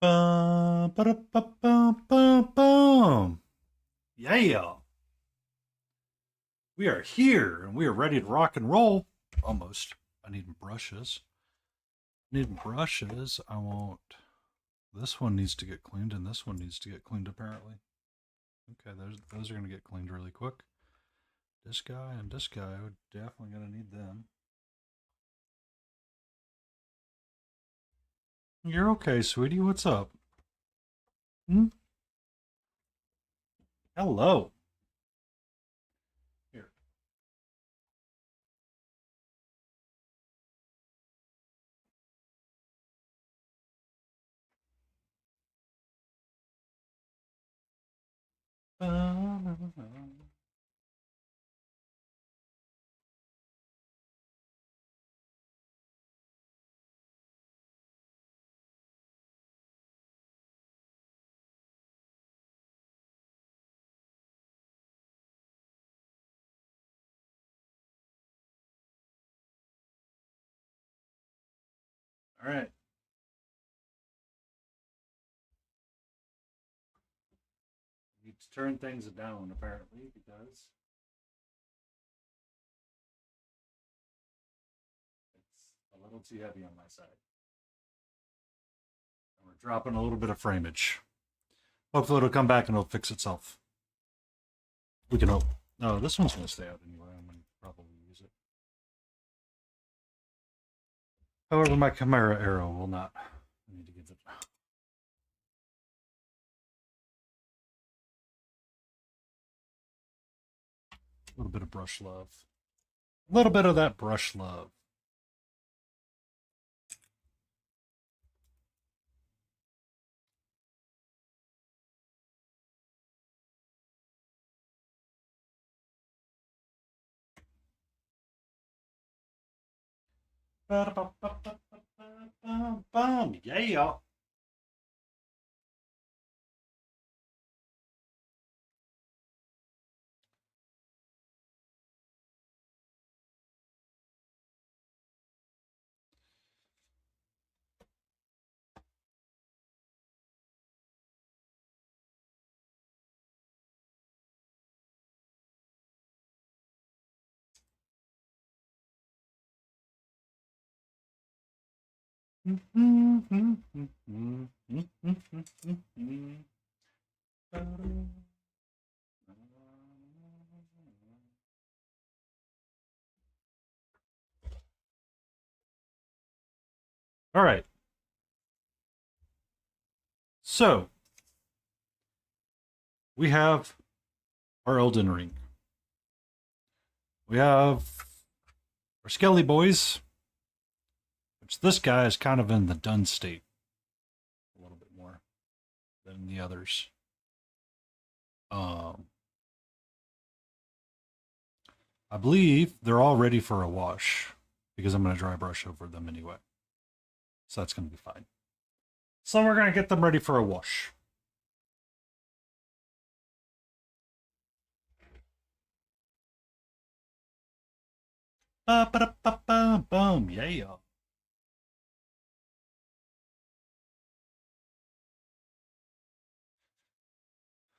Ba-da-ba-ba-ba-bum. Yeah, we are here and we are ready to rock and roll. Almost. I need brushes. I want. This one needs to get cleaned and this one needs to get cleaned apparently. Okay, those are going to get cleaned really quick. This guy and this guy are definitely going to need them. You're okay, sweetie. What's up? Hmm? Hello. Here. All right. Need to turn things down apparently because it's a little too heavy on my side. And we're dropping a little bit of framage. Hopefully it'll come back and it'll fix itself. We can hope. No, this one's going to stay out anyway. I'm going to probably use it. However, my Chimera arrow will not. I need to give it. A little bit of brush love. A little bit of that brush love. Yeah. All right. So we have our Elden Ring. We have our Skelly boys, which this guy is kind of in the done state a little bit more than the others. Um, I believe they're all ready for a wash because I'm going to dry brush over them anyway. So that's going to be fine. So we're going to get them ready for a wash. Ba-ba-da-ba-ba-bum. Yeah.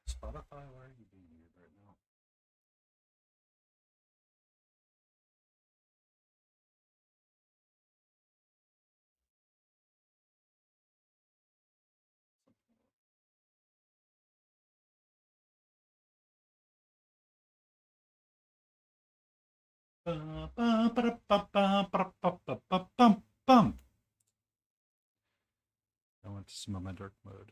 Spotify, why are you being weird right now? Ba-ba-da-ba-ba-ba-ba-ba-bum. I want to some of my dark mode.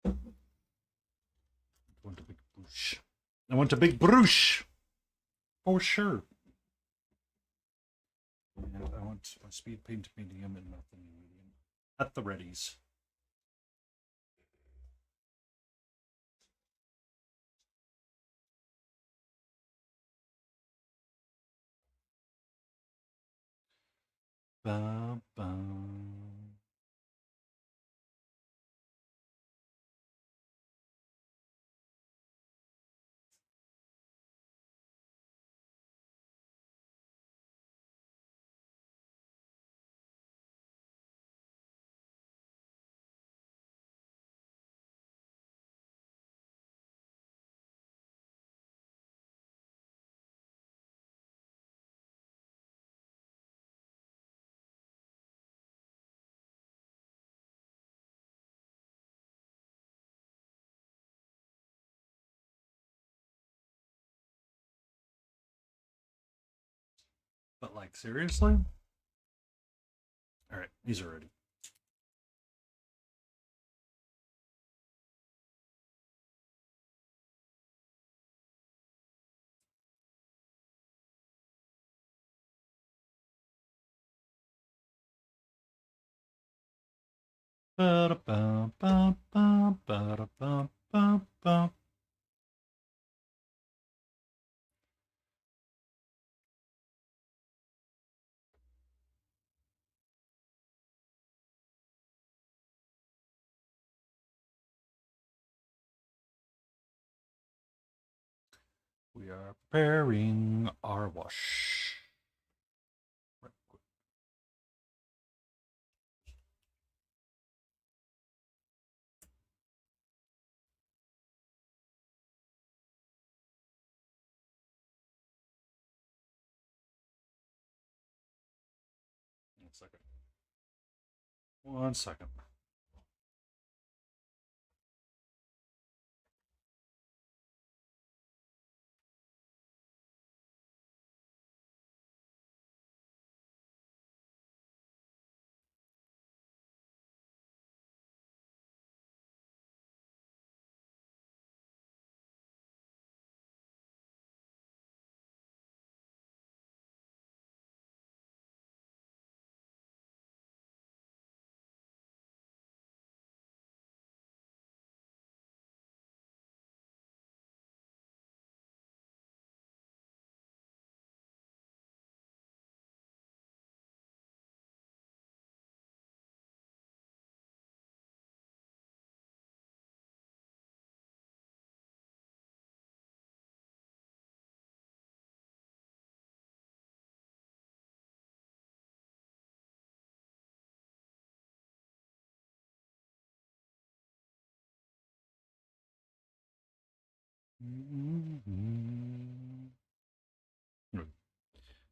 I want a big broosh. I want a big broosh. For sure. And I want my speed paint medium and nothing medium. At the readies. Bum, bum. But like seriously? All right, these are ready. Ba-da-ba-ba-ba-ba-ba-ba. We are preparing our wash. Right quick. 1 second. 1 second.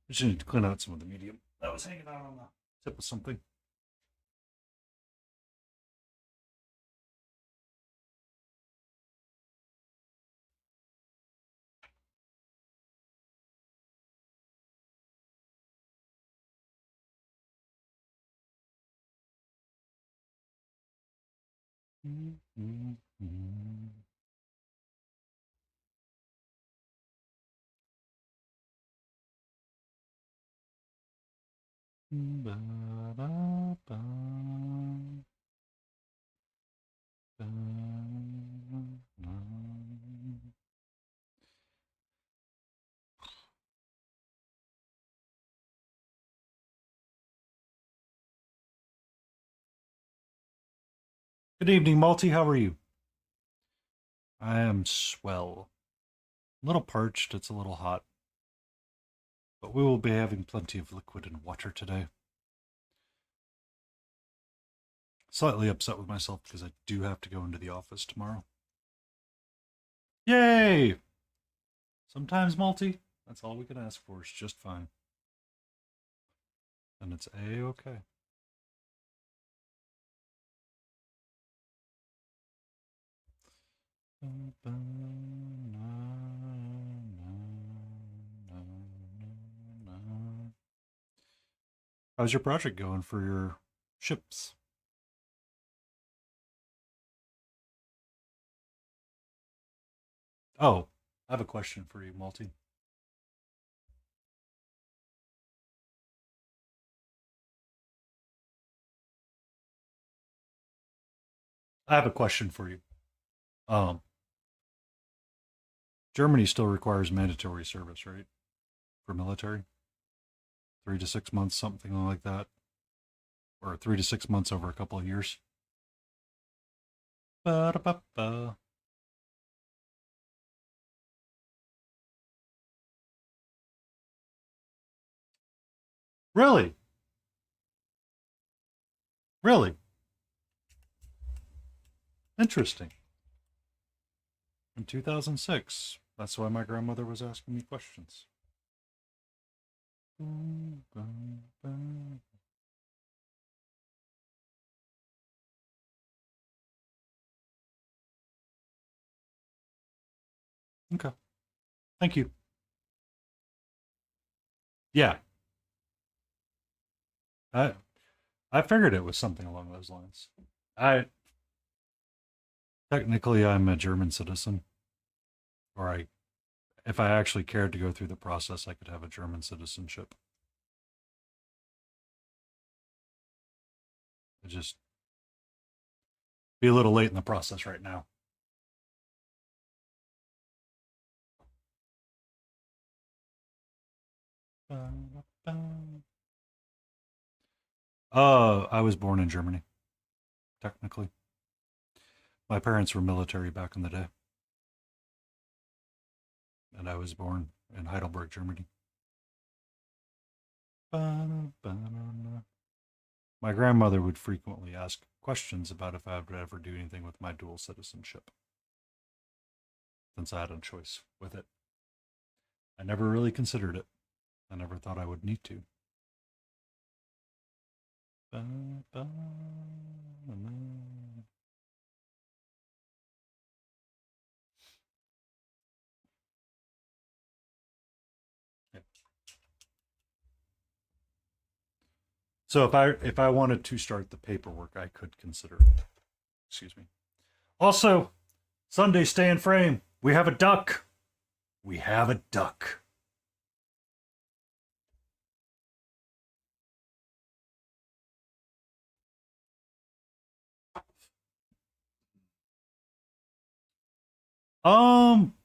I just need to clean out some of the medium that was hanging out on the tip of something. Ba-da-ba. Good evening, Malty. How are you? I am swell. A little parched, it's a little hot, but we will be having plenty of liquid and water today. Slightly upset with myself because I do have to go into the office tomorrow. Yay! Sometimes, Malty, that's all we can ask for is just fine. And it's A-okay. How's your project going for your ships? Oh, I have a question for you, Malty. I have a question for you. Um, Germany still requires mandatory service, right? For military? 3 to 6 months, something like that. Or 3 to 6 months over a couple of years. Ba-da-ba-ba. Really? Really? Interesting. In 2006. That's why my grandmother was asking me questions. Okay. Thank you. Yeah. I I figured it was something along those lines. I technically I'm a German citizen, or I if I actually cared to go through the process, I could have a German citizenship. It just be a little late in the process right now. I was born in Germany, technically. My parents were military back in the day, and I was born in Heidelberg, Germany. My grandmother would frequently ask questions about if I would ever do anything with my dual citizenship, since I had a choice with it. I never really considered it. I never thought I would need to. So if I wanted to start the paperwork, I could consider it. Excuse me. Also, Sunday stay in frame. We have a duck. We have a duck.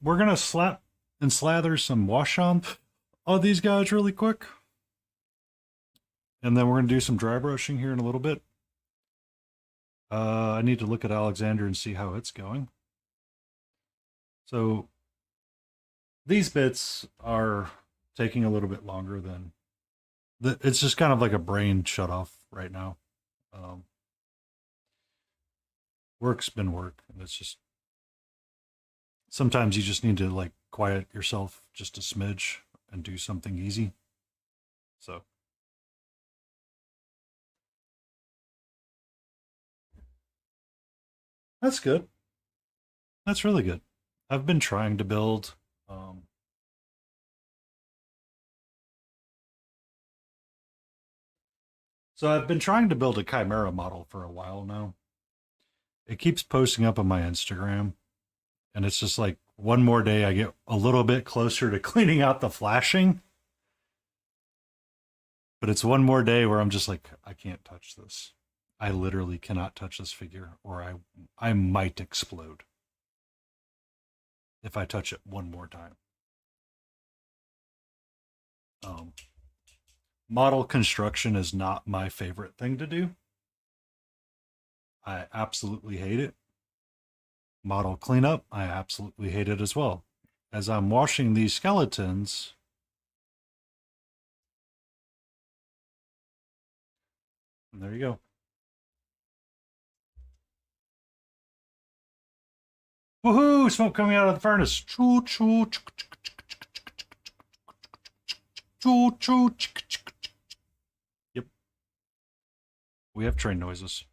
We're gonna slap and slather some wash on these guys really quick. And then we're gonna do some dry brushing here in a little bit. I need to look at Alexander and see how it's going. So these bits are taking a little bit longer than it's just kind of like a brain shut off right now. Work's been work, and it's just sometimes you just need to like quiet yourself just a smidge and do something easy. So that's good. That's really good. I've been trying to build so I've been trying to build a chimera model for a while now. It keeps posting up on my Instagram, and it's just like one more day I get a little bit closer to cleaning out the flashing. But it's one more day where I'm just like, I can't touch this. I literally cannot touch this figure, or I might explode if I touch it one more time. Um, Model construction is not my favorite thing to do. I absolutely hate it. Model cleanup, I absolutely hate it as well. As I'm washing these skeletons, and there you go. Woohoo! Smoke coming out of the furnace. Choo choo choo choo. Yep. We have train noises.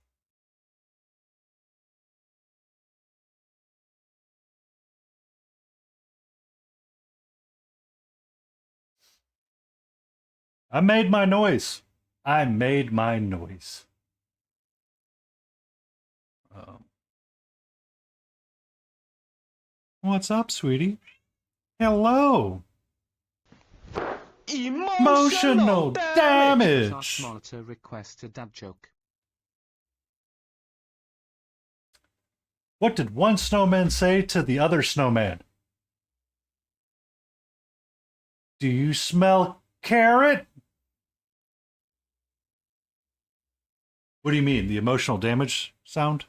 I made my noise. I made my noise. Um, what's up, sweetie? Hello. Emotional damage. Monitor request a dad joke. What did one snowman say to the other snowman? Do you smell carrot? What do you mean? The emotional damage sound?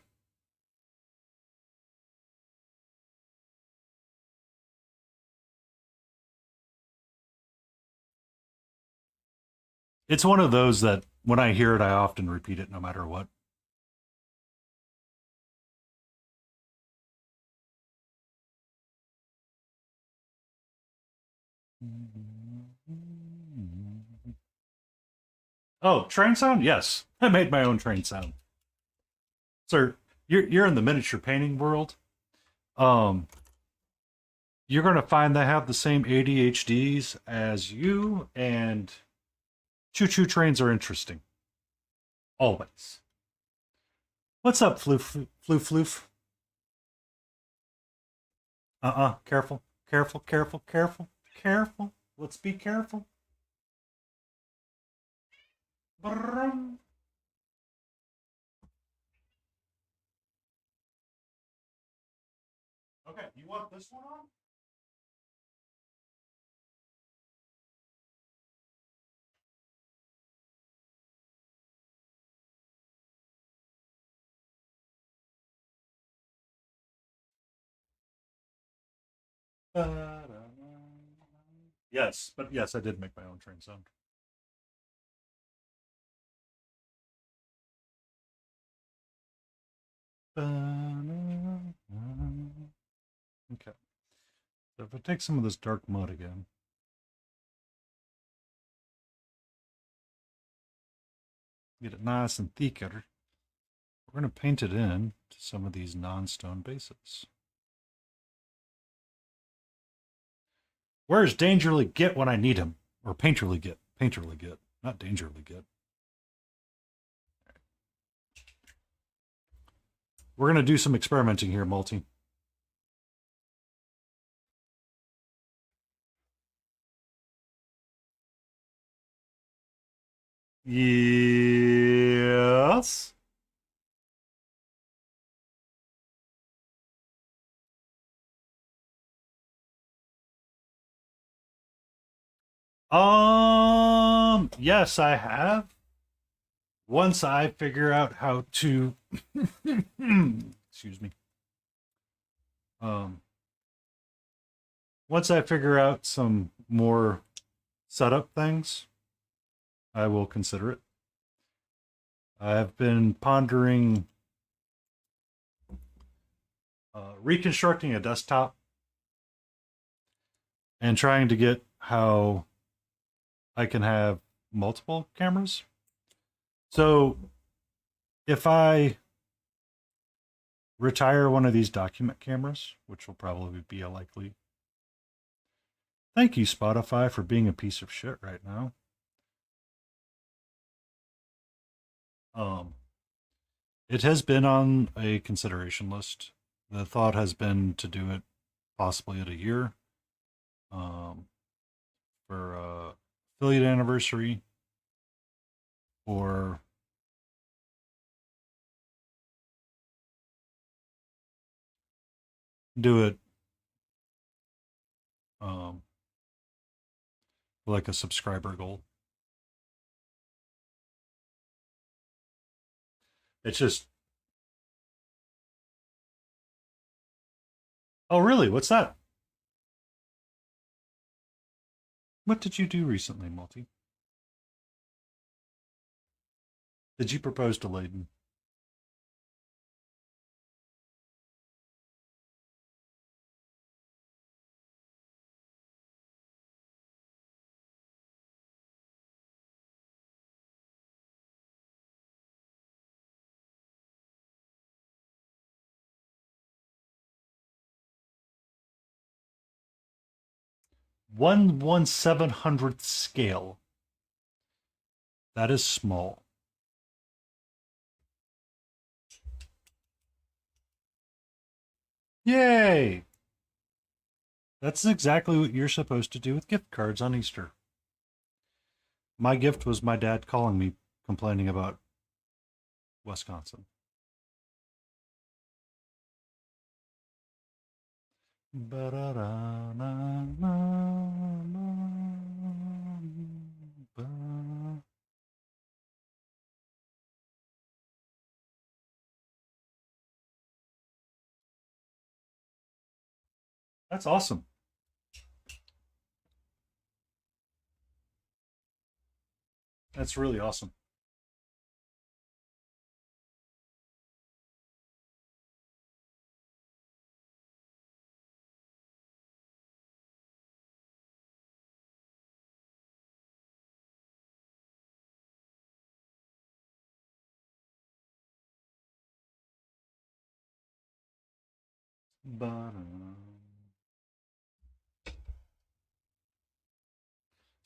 It's one of those that when I hear it, I often repeat it no matter what. Oh, train sound? Yes. I made my own train sound. Sir, you're in the miniature painting world. Um you're gonna find they have the same ADHDs as you, and choo-choo trains are interesting. Always. What's up, floof, floof, floof? Careful, careful, careful, careful, careful. Let's be careful. Brum. Okay, you want this one on? Yes, but yes, I did make my own train sound. Okay. So if I take some of this dark mud again, get it nice and thicker, we're going to paint it in to some of these non-stone bases. Where's Dangerly Get when I need him? Or Painterly Get. Painterly Get. Not Dangerly Get. We're going to do some experimenting here, Multi. Yes. Yes, I have. Once I figure out how to excuse me. Um Once I figure out some more setup things, I will consider it. I've been pondering reconstructing a desktop and trying to get how I can have multiple cameras. So if I retire one of these document cameras, which will probably be a likely. Thank you, Spotify, for being a piece of shit right now. It has been on a consideration list. The thought has been to do it possibly at a year, for affiliate anniversary, or do it um, like a subscriber goal. It's just, oh really? What's that? What did you do recently, Multi? Did you propose to Layden? One 700th scale. That is small. Yay! That's exactly what you're supposed to do with gift cards on Easter. My gift was my dad calling me, complaining about Wisconsin. That's awesome. That's really awesome.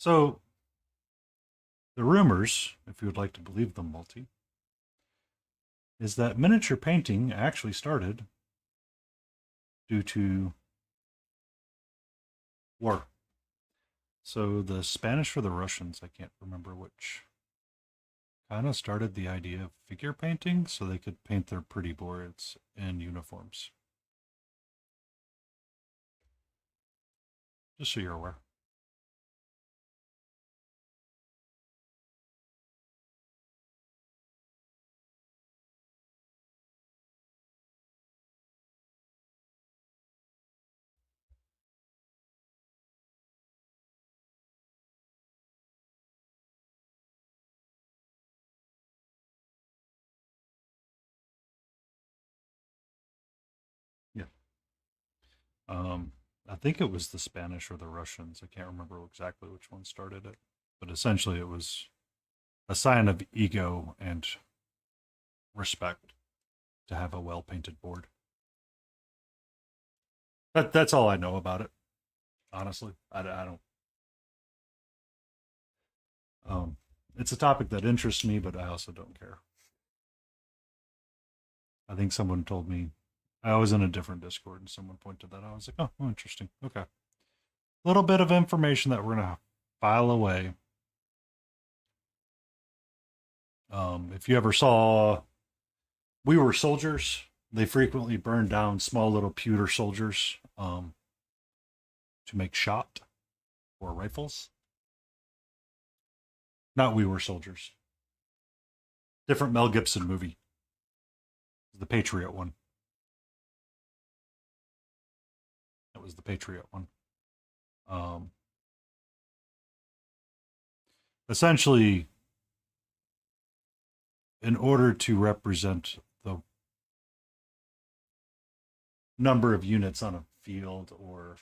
So, the rumors, if you would like to believe them, Multi, is that miniature painting actually started due to war. So the Spanish or the Russians, I can't remember which, kind of started the idea of figure painting so they could paint their pretty boards in uniforms. Just so you're aware. Yeah. Um, I think it was the Spanish or the Russians. I can't remember exactly which one started it, but essentially it was a sign of ego and respect to have a well painted board. That's all I know about it. Honestly, I don't. Um, it's a topic that interests me, but I also don't care. I think someone told me I was in a different Discord and someone pointed that out. I was like, oh, interesting. Okay. A little bit of information that we're going to file away. If you ever saw We Were Soldiers, they frequently burned down small little pewter soldiers to make shot or rifles. Not We Were Soldiers. Different Mel Gibson movie. The Patriot one. That was the Patriot one. Um, Essentially, in order to represent the number of units on a field or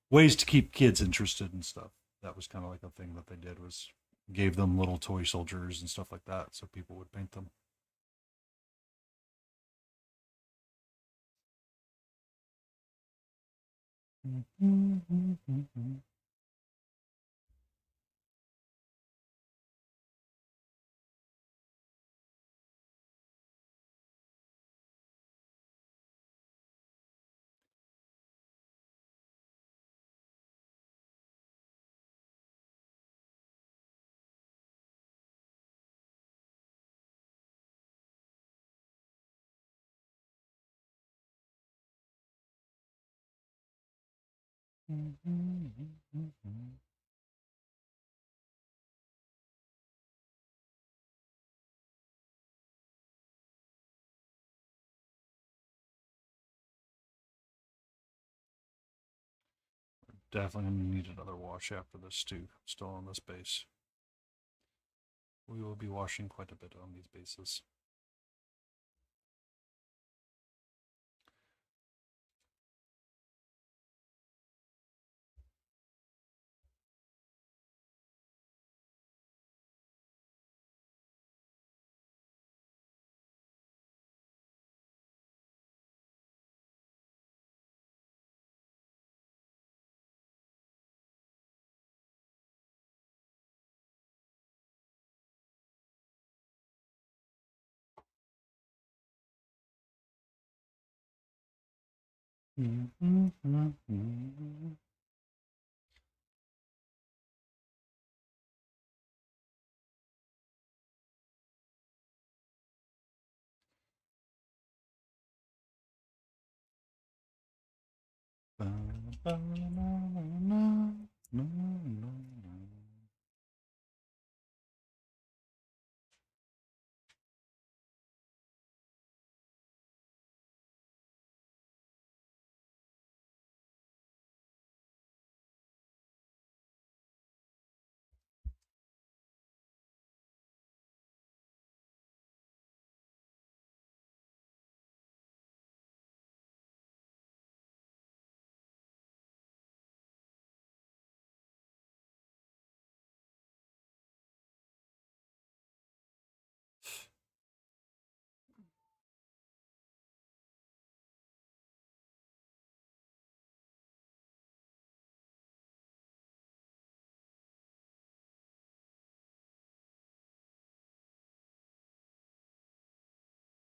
ways to keep kids interested in stuff, that was kind of like a thing that they did, was gave them little toy soldiers and stuff like that so people would paint them. Definitely gonna need another wash after this too. Still on this base. We will be washing quite a bit on these bases.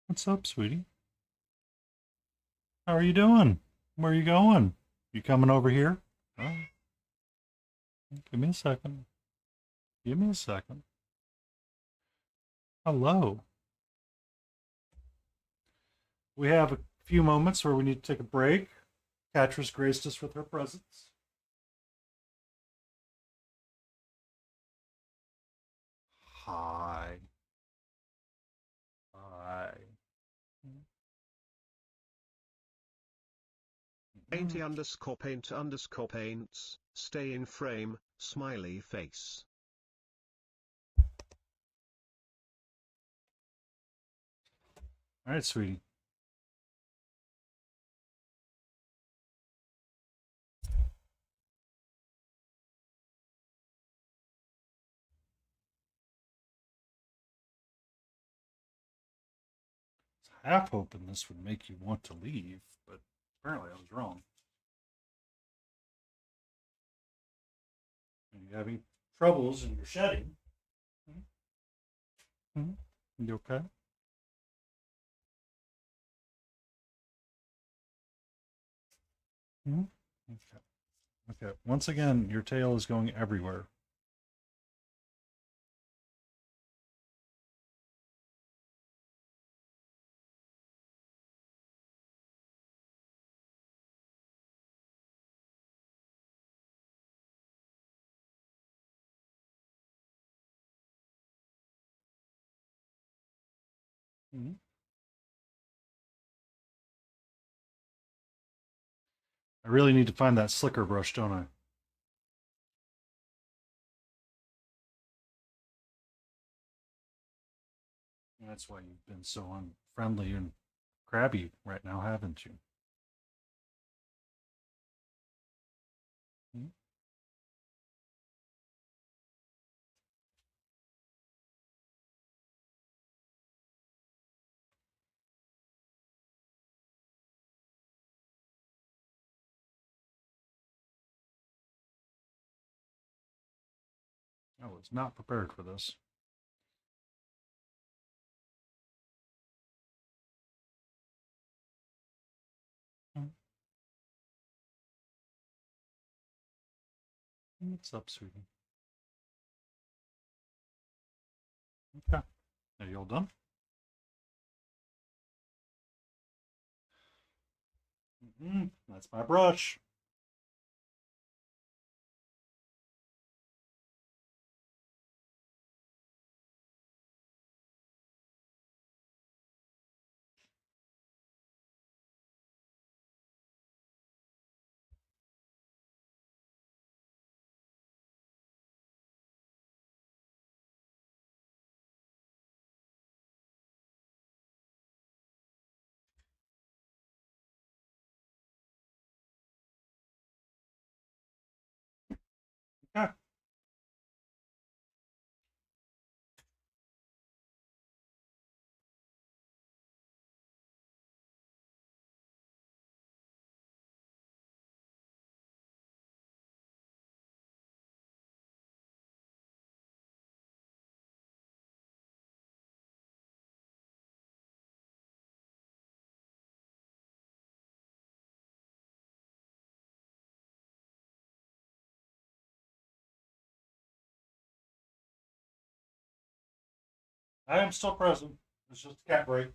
What's up, sweetie? How are you doing? Where are you going? You coming over here? Oh, give me a second. Give me a second. Hello. We have a few moments where we need to take a break. Catrice graced us with her presence. Hi. Hi. Painty_paints, stay in frame, smiley face. All right, sweetie. I was half hoping this would make you want to leave, but apparently I was wrong. Are you having troubles in your shedding? Mm-hmm. You okay? Mm-hmm. Okay. Okay. Once again, your tail is going everywhere. Mm-hmm. I really need to find that slicker brush, don't I? That's why you've been so unfriendly and crabby right now, haven't you? Hmm? I was not prepared for this. Hmm. What's up, sweetie? Okay. Are you all done? Mm-hmm. That's my brush. Okay. I am still present. It's just a cat break.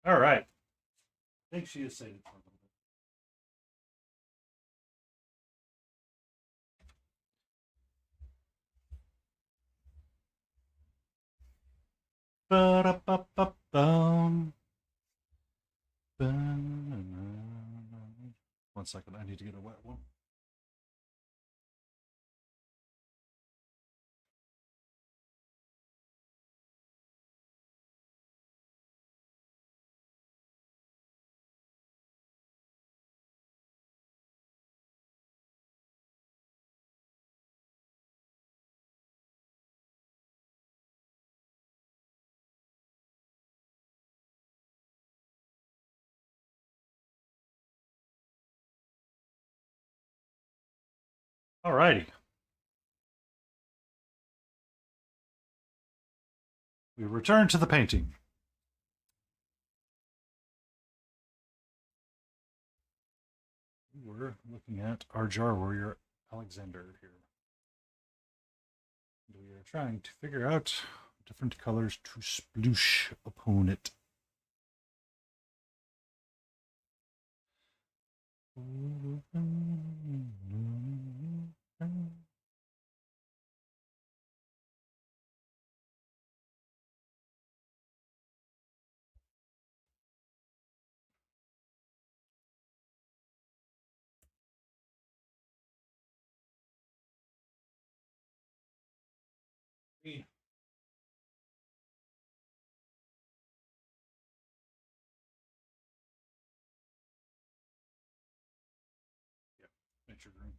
All right. I think she is sated for a little bit. Ba-da-ba-ba-bum. One second, I need to get a wet one. Alrighty. We return to the painting. We're looking at our Jar Warrior Alexander here. We are trying to figure out different colors to sploosh upon it. Nature green.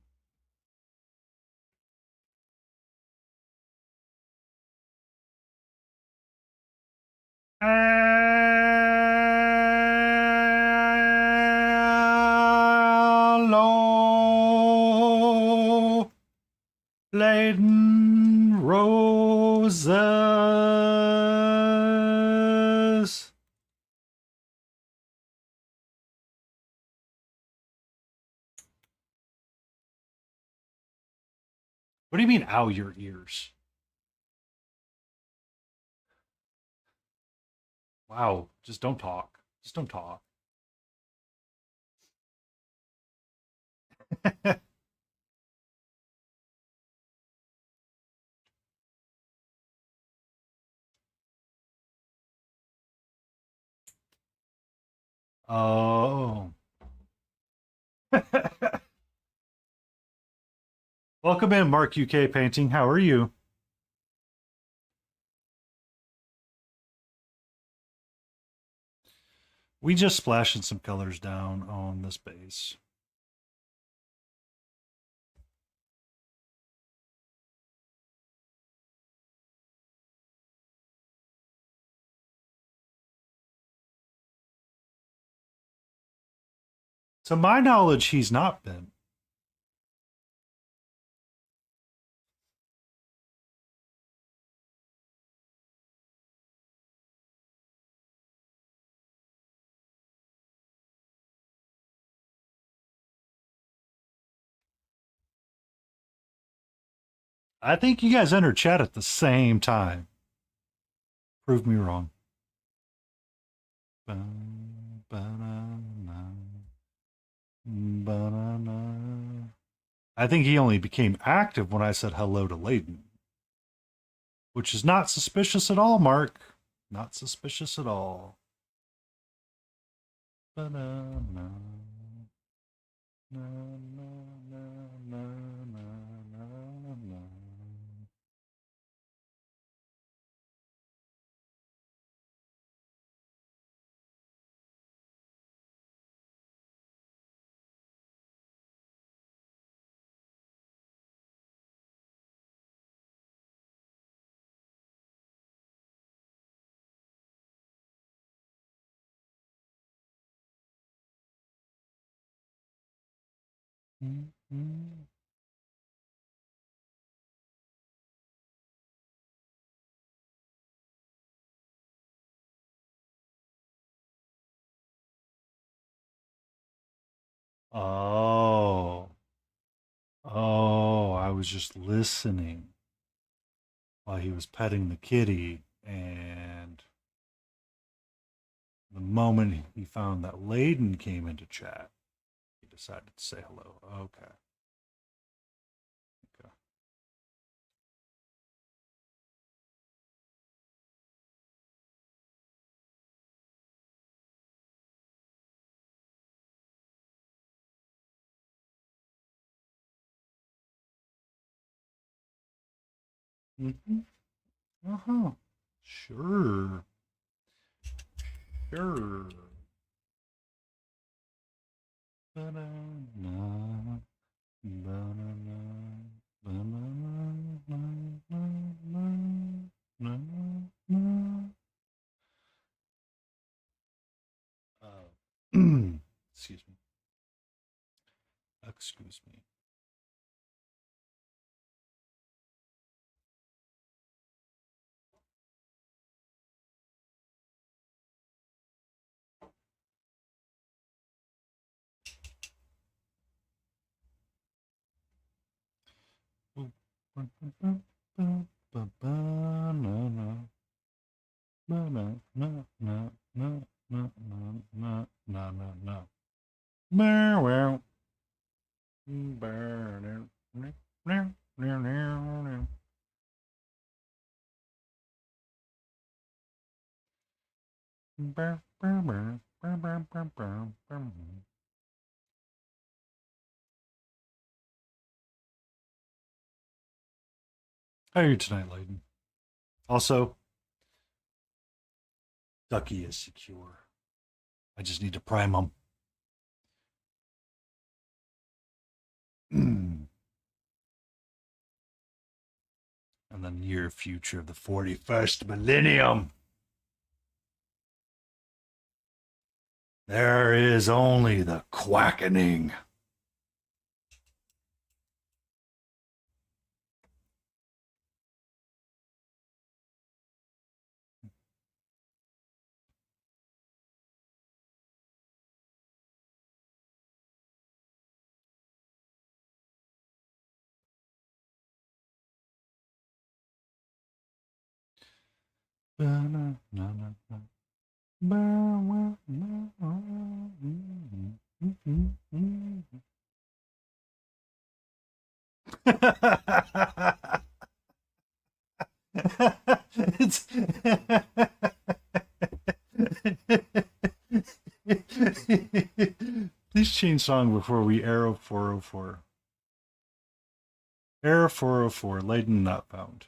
Hello, laden roses. What do you mean, ow your ears? Wow, just don't talk. Just don't talk. Oh. Welcome in, Mark UK Painting. How are you? We just splashing some colors down on this base. To my knowledge, he's not been. I think you guys entered chat at the same time. Prove me wrong. I think he only became active when I said hello to Layden. Which is not suspicious at all, Mark. Not suspicious at all. Oh. Oh, I was just listening while he was petting the kitty, and the moment he found that Layden came into chat, he decided to say hello. Okay. Okay. Mm-hmm. Uh-huh. Sure. Sure. Ba-da-na, ba-da-na, ba-da-na, na-na-na. Excuse me. Excuse me. How are you tonight, Layden? Also, Ducky is secure. I just need to prime him. And the near future of the 41st millennium. There is only the quackening. It's please change song before we arrow 404. Error 404, Layden not found.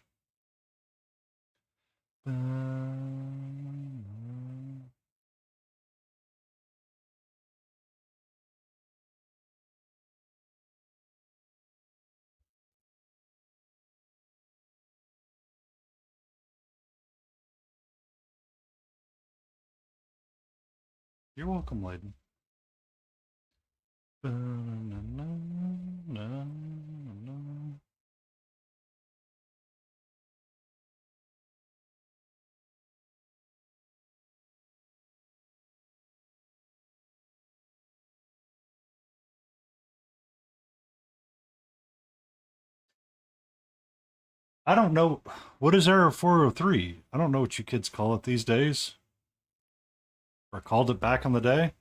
You're welcome, Layden. I don't know. What is Error 403? I don't know what you kids call it these days. Or called it back in the day.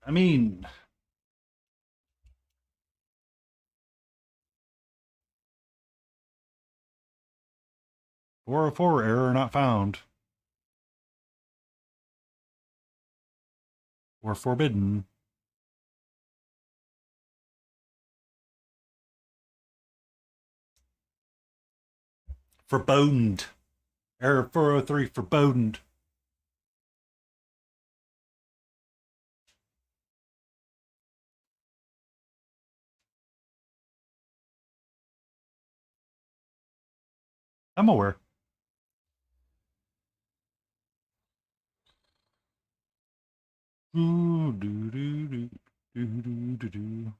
I mean, 404 error not found. Or forbidden. Foreboded. Error 403 foreboded. I'm aware. Ooh, doo, doo, doo, doo, doo, doo, doo.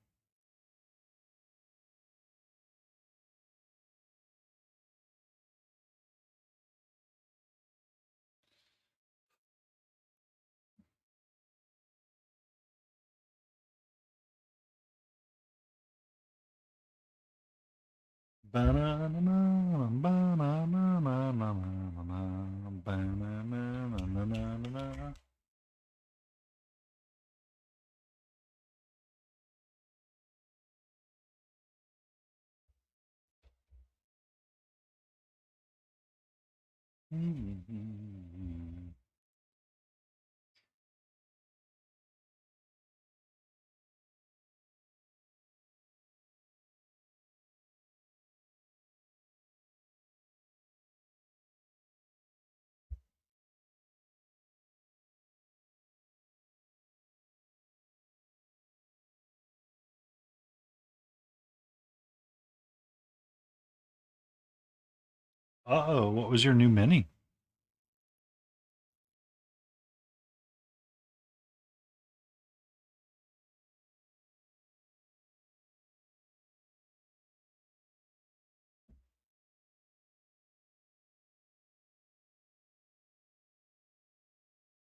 Uh-oh, what was your new mini?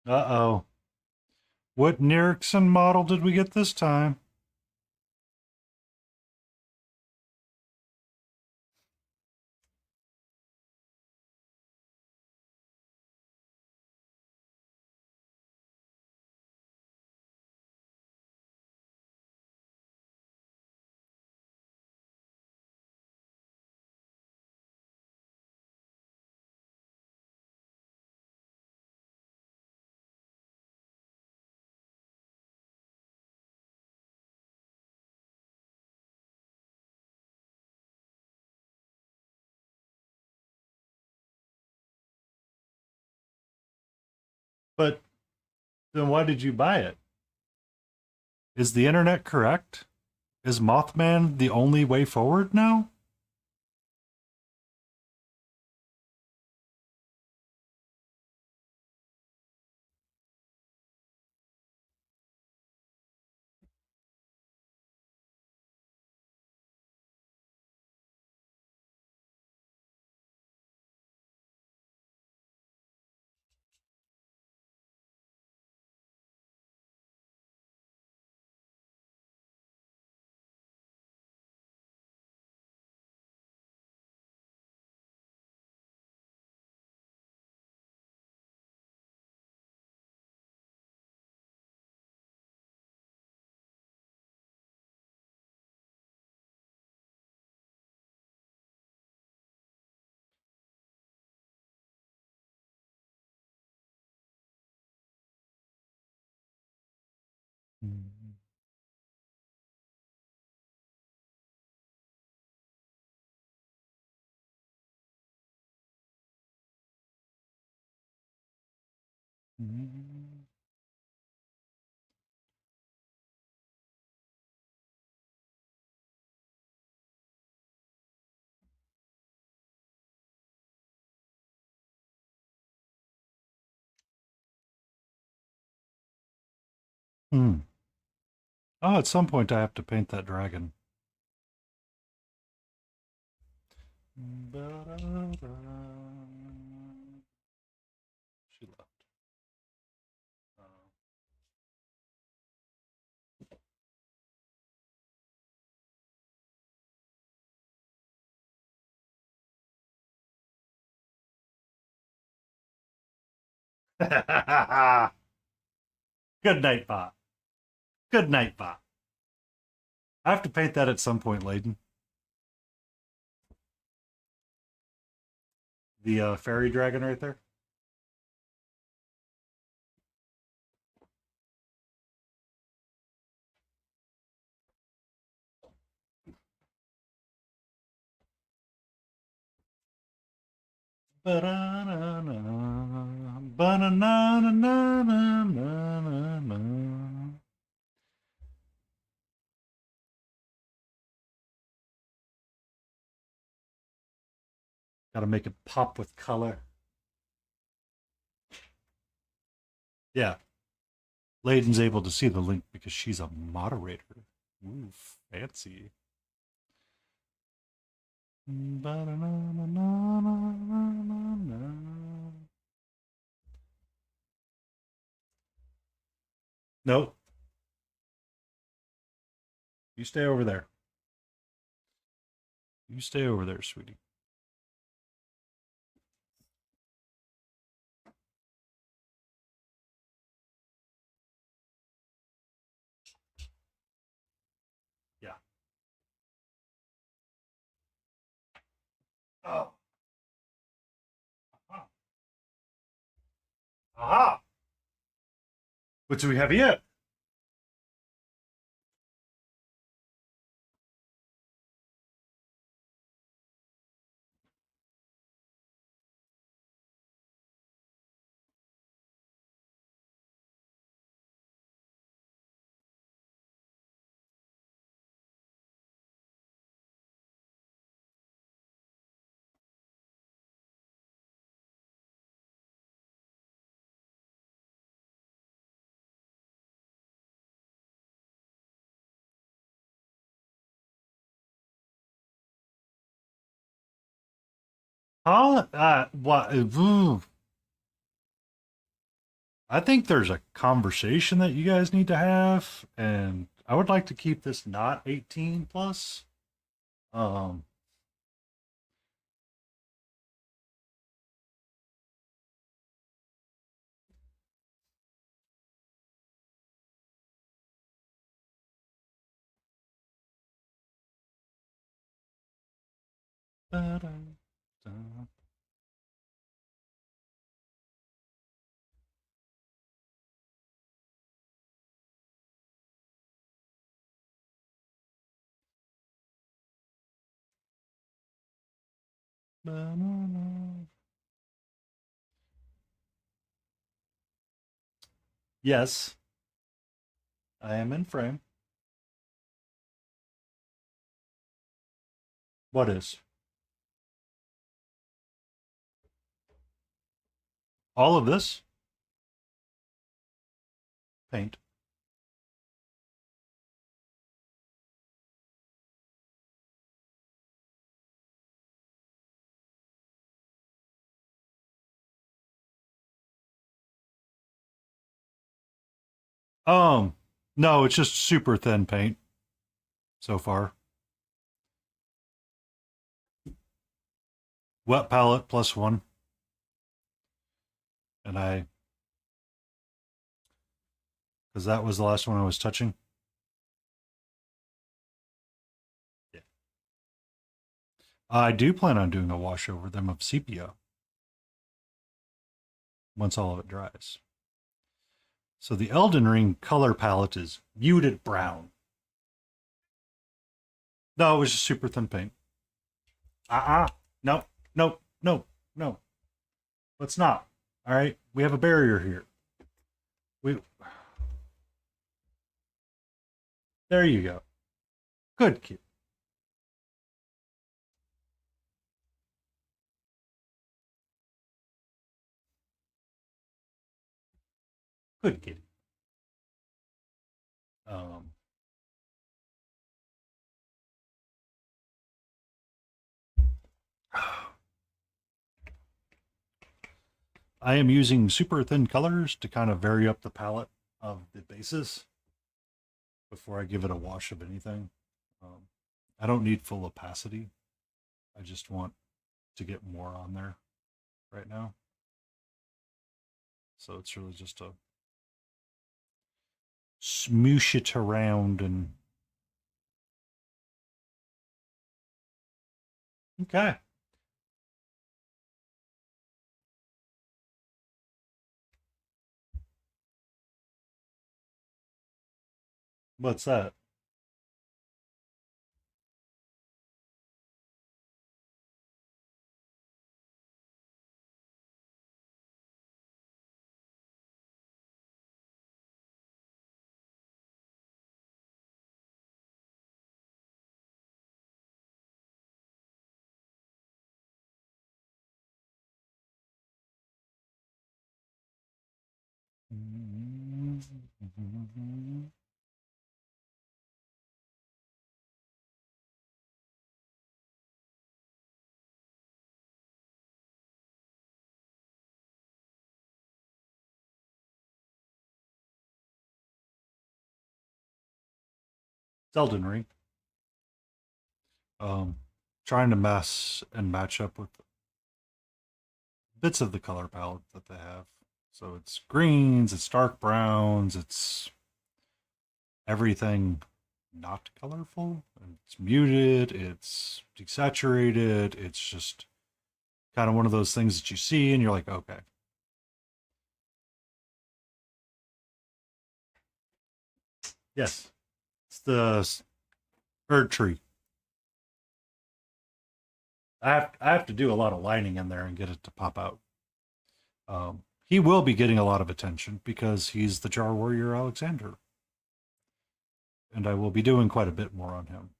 Uh-oh. What Erickson model did we get this time? But then why did you buy it? Is the internet correct? Is Mothman the only way forward now? Hmm. Oh, at some point I have to paint that dragon. She left. Good night, bot. Good night, bot. I have to paint that at some point, Layden. The fairy dragon right there. Ba-da-na-na, ba-na-na-na-na-na-na-na. Gotta make it pop with color. Yeah. Layden's able to see the link because she's a moderator. Ooh, fancy. Nope. You stay over there. You stay over there, sweetie. Yeah. Oh. Aha. Aha. What do we have here? Huh? What? Ooh. I think there's a conversation that you guys need to have, and I would like to keep this not 18 plus. Um, da-da-da. Ba-na-na. Yes, I am in frame. What is? All of this? Paint. Um, no, it's just super thin paint so far. Wet palette +1. And because that was the last one I was touching. Yeah. I do plan on doing a wash over them of sepia once all of it dries. So the Elden Ring color palette is muted brown. No, it was just super thin paint. No, no, no, no. Let's not. All right, we have a barrier here. We. There you go. Good kid. Good kid. Um, I am using super thin colors to kind of vary up the palette of the bases before I give it a wash of anything. I don't need full opacity. I just want to get more on there right now. So it's really just a smoosh it around and okay. What's that? It's Elden Ring. Um, Trying to mess and match up with bits of the color palette that they have. So it's greens, it's dark browns, it's everything not colorful. It's muted, it's desaturated, it's just kind of one of those things that you see and you're like, okay. Yes, it's the Erd tree. I have to do a lot of lining in there and get it to pop out. He will be getting a lot of attention because he's the Jar Warrior Alexander. And I will be doing quite a bit more on him.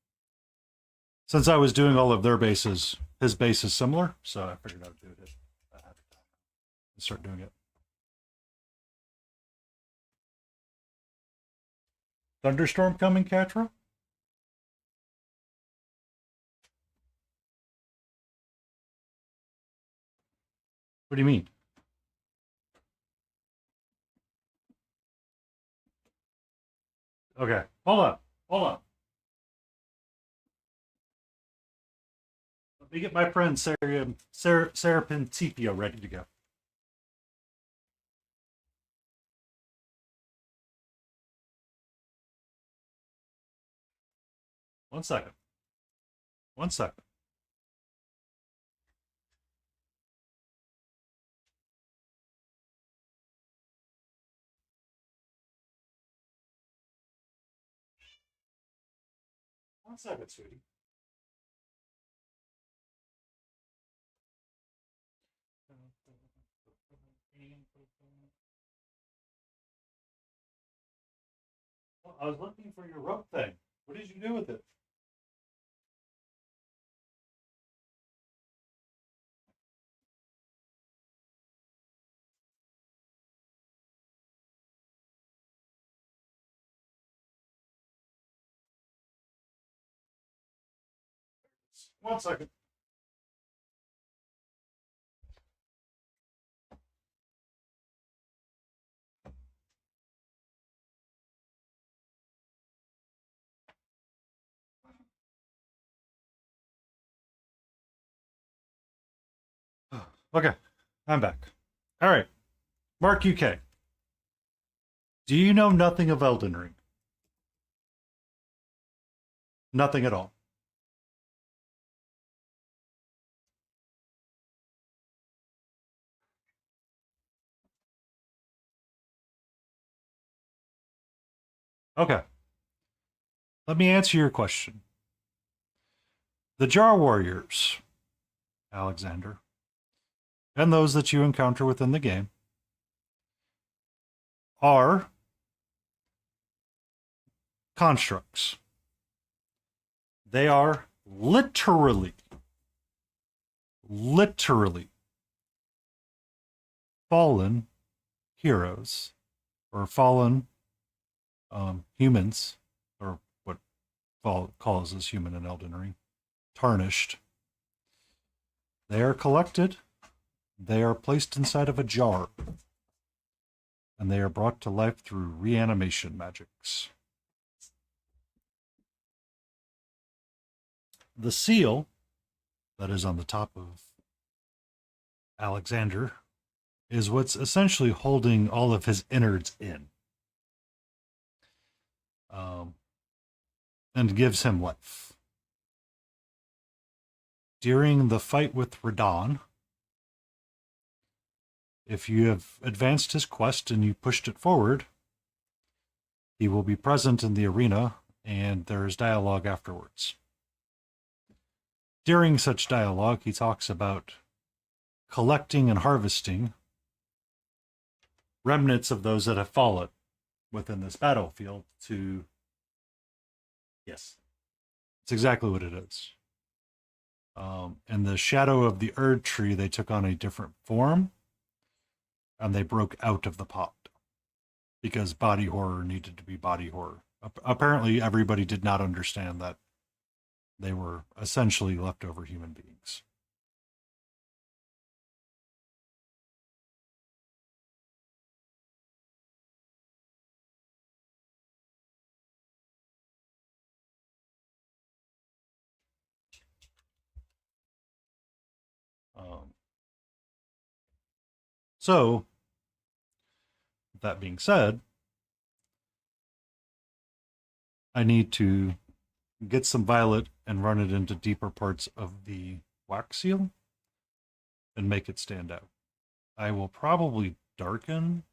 Since I was doing all of their bases, his base is similar, so I figured I would do it and start doing it. Thunderstorm coming, Catra? What do you mean? Okay, hold on. Hold on. Let me get my friend Sarah Principio ready to go. One second. One second. One second, sweetie. Well, I was looking for your rope thing. What did you do with it? One second. Okay, I'm back. All right, Mark UK. Do you know nothing of Elden Ring? Nothing at all. Okay, let me answer your question. The Jar Warriors, Alexander, and those that you encounter within the game are constructs. They are literally fallen heroes or fallen humans, or what Fall calls as human in Elden Ring, tarnished. They are collected, they are placed inside of a jar, and they are brought to life through reanimation magics. The seal that is on the top of Alexander is what's essentially holding all of his innards in, and gives him life. During the fight with Radon, if you have advanced his quest and you pushed it forward, he will be present in the arena, and there is dialogue afterwards. During such dialogue, he talks about collecting and harvesting remnants of those that have fallen within this battlefield to... Yes, it's exactly what it is. In the shadow of the Erd tree, they took on a different form, and they broke out of the pot because body horror needed to be body horror. Apparently, everybody did not understand that they were essentially leftover human beings. So, that being said, I need to get some violet and run it into deeper parts of the wax seal and make it stand out. I will probably darken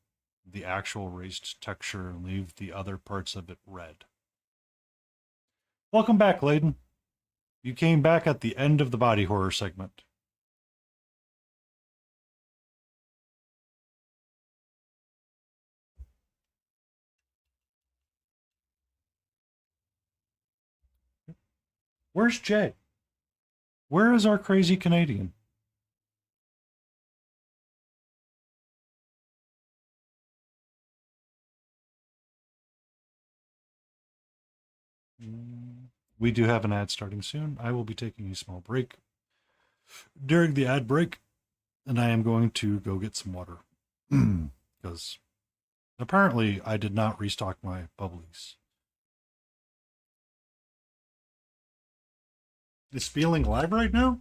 the actual raised texture and leave the other parts of it red. Welcome back, Layden. You came back at the end of the body horror segment. Where's Jay? Where is our crazy Canadian? We do have an ad starting soon. I will be taking a small break during the ad break, and I am going to go get some water because apparently I did not restock my bubblies. Is feeling live right now?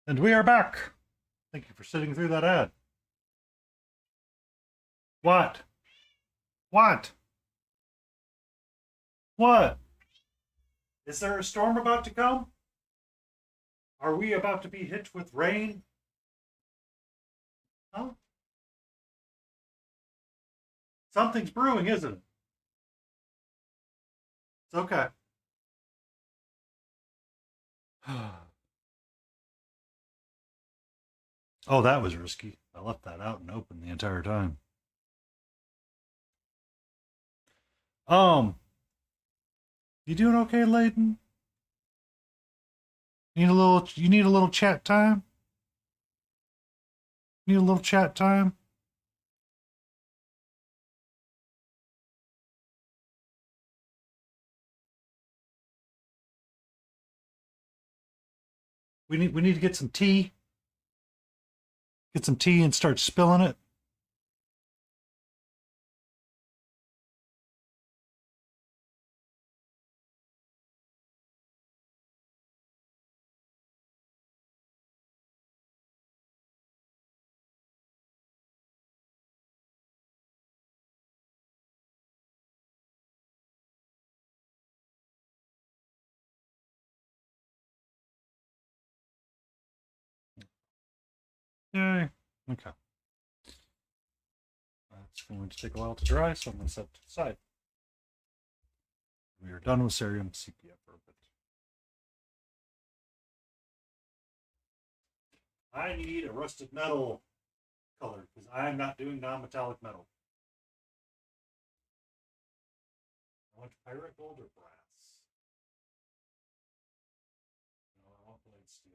And we are back. Thank you for sitting through that ad. What? What? What? Is there a storm about to come? Are we about to be hit with rain? Huh? Something's brewing, isn't it? It's okay. Oh, that was risky. I left that out and open the entire time. Um, you doing okay, Layden? You need a little chat time? Need a little chat time? We need to get some tea. Get some tea and start spilling it. Yay. Okay. It's going to take a while to dry, so I'm going to set it to the side. We are done with Cerium Sepia for a bit. I need a rusted metal. color because I am not doing non-metallic metal. I want pirate gold or brass. No, I want blade steel.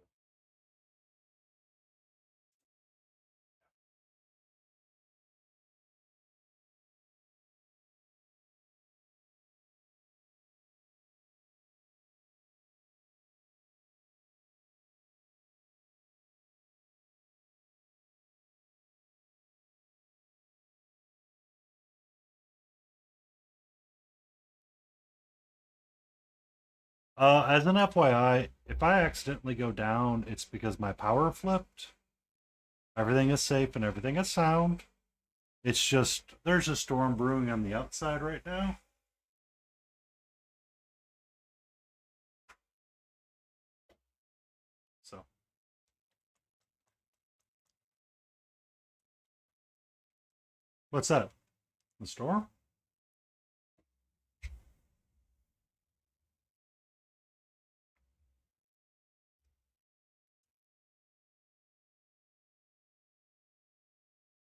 As an FYI, if I accidentally go down, it's because my power flipped. Everything is safe and everything is sound. It's just there's a storm brewing on the outside right now. So, what's that? The storm?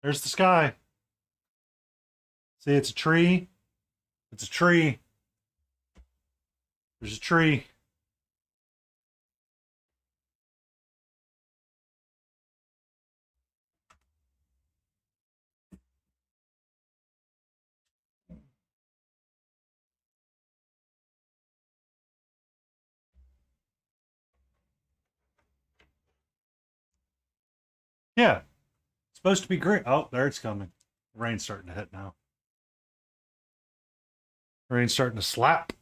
There's the sky. See, it's a tree. It's a tree. There's a tree. Yeah, it's supposed to be great. Oh, there it's coming. Rain's starting to hit now. Rain's starting to slap.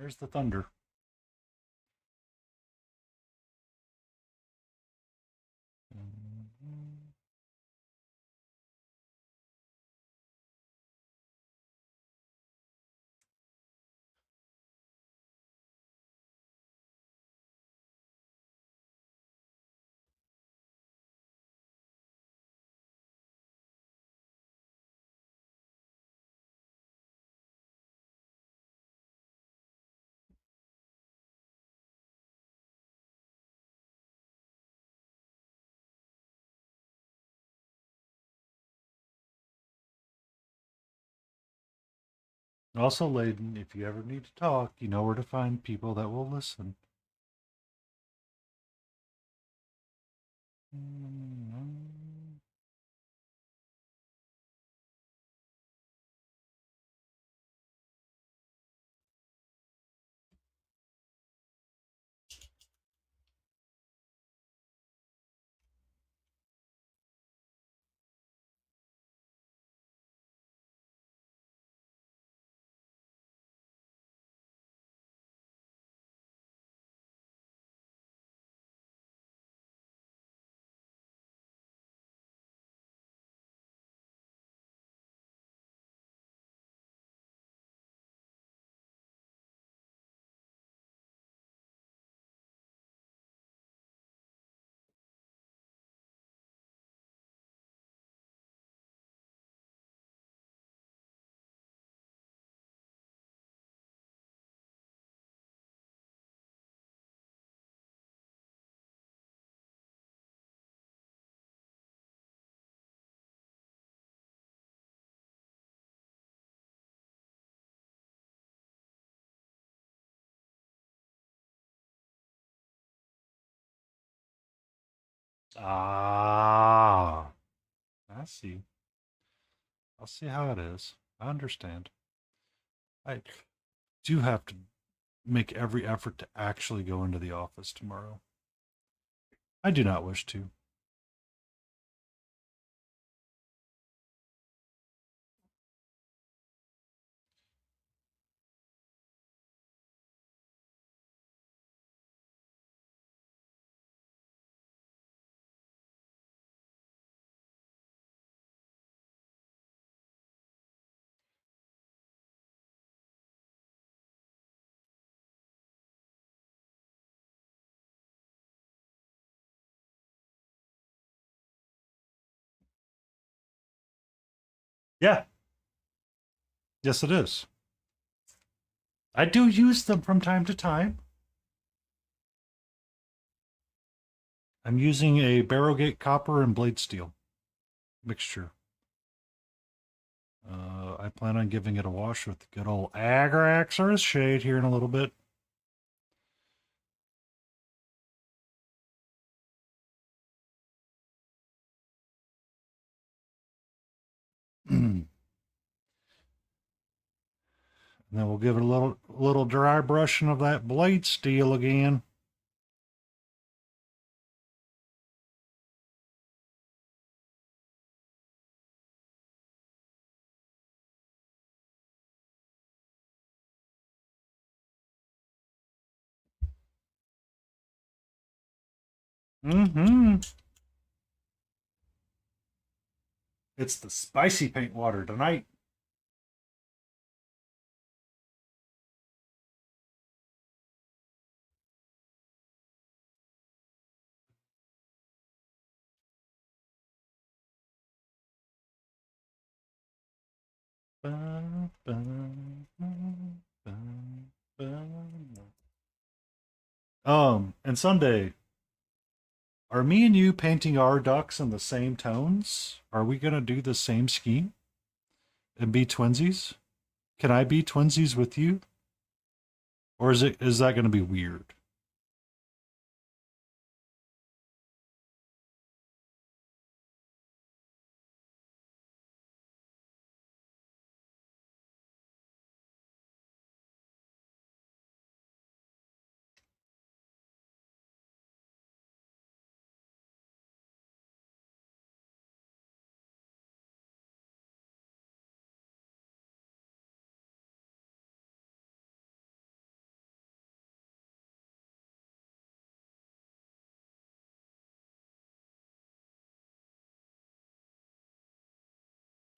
There's the thunder. Also, Layden, if you ever need to talk, you know where to find people that will listen. Ah, I see. I'll see how it is. I understand. I do have to make every effort to actually go into the office tomorrow. I do not wish to. Yeah, yes, it is. I do use them from time to time. I'm using a Barrowgate copper and blade steel mixture. I plan on giving it a wash with the good old Agraxor's shade here in a little bit. And then we'll give it a little dry brushing of that blade steel again. Mm-hmm. It's the spicy paint water tonight. And Sunday, are me and you painting our ducks in the same tones? Are we gonna do the same scheme and be twinsies? Can I be twinsies with you? Or is that gonna be weird?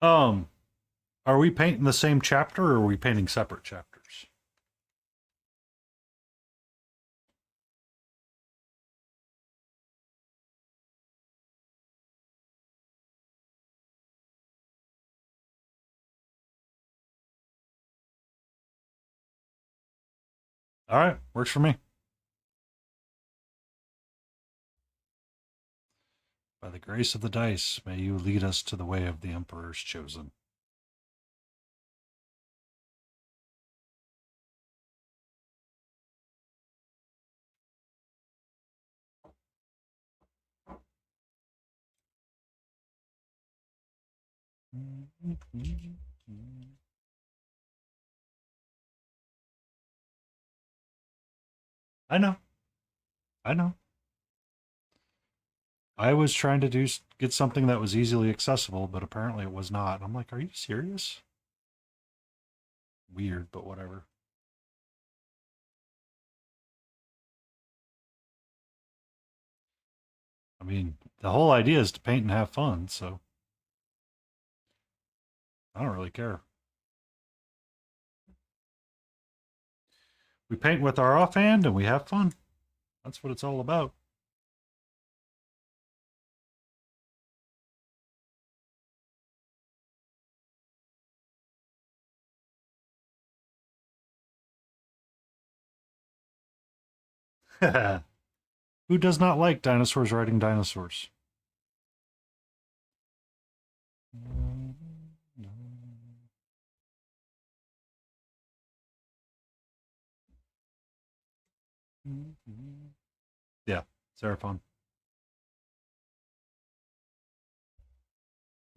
Um, are we painting the same chapter or are we painting separate chapters? All right, works for me. By the grace of the dice, may you lead us to the way of the Emperor's chosen. I know. I know. I was trying to get something that was easily accessible, but apparently it was not. I'm like, are you serious? Weird, but whatever. I mean, the whole idea is to paint and have fun, so I don't really care. We paint with our offhand and we have fun. That's what it's all about. Who does not like dinosaurs riding dinosaurs? Yeah, Seraphon.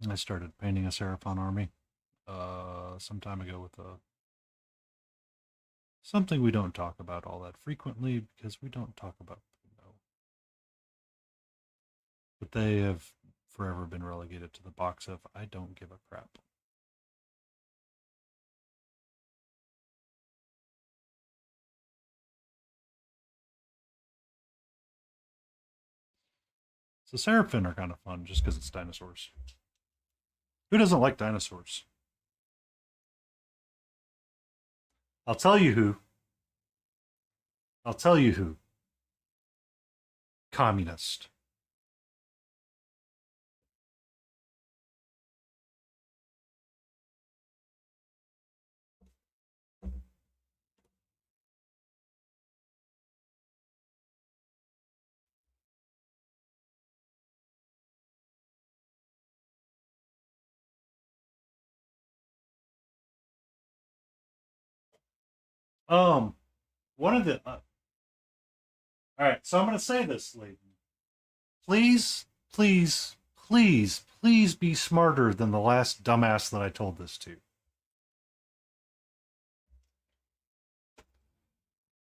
I started painting a Seraphon army some time ago with something we don't talk about all that frequently because we don't talk about, but they have forever been relegated to the box of I don't give a crap. So Seraphon are kind of fun just because it's dinosaurs. Who doesn't like dinosaurs? I'll tell you who. I'll tell you who. Communist. Um, one of the. All right, so I'm going to say this, Leighton. Please, please, please, please be smarter than the last dumbass that I told this to.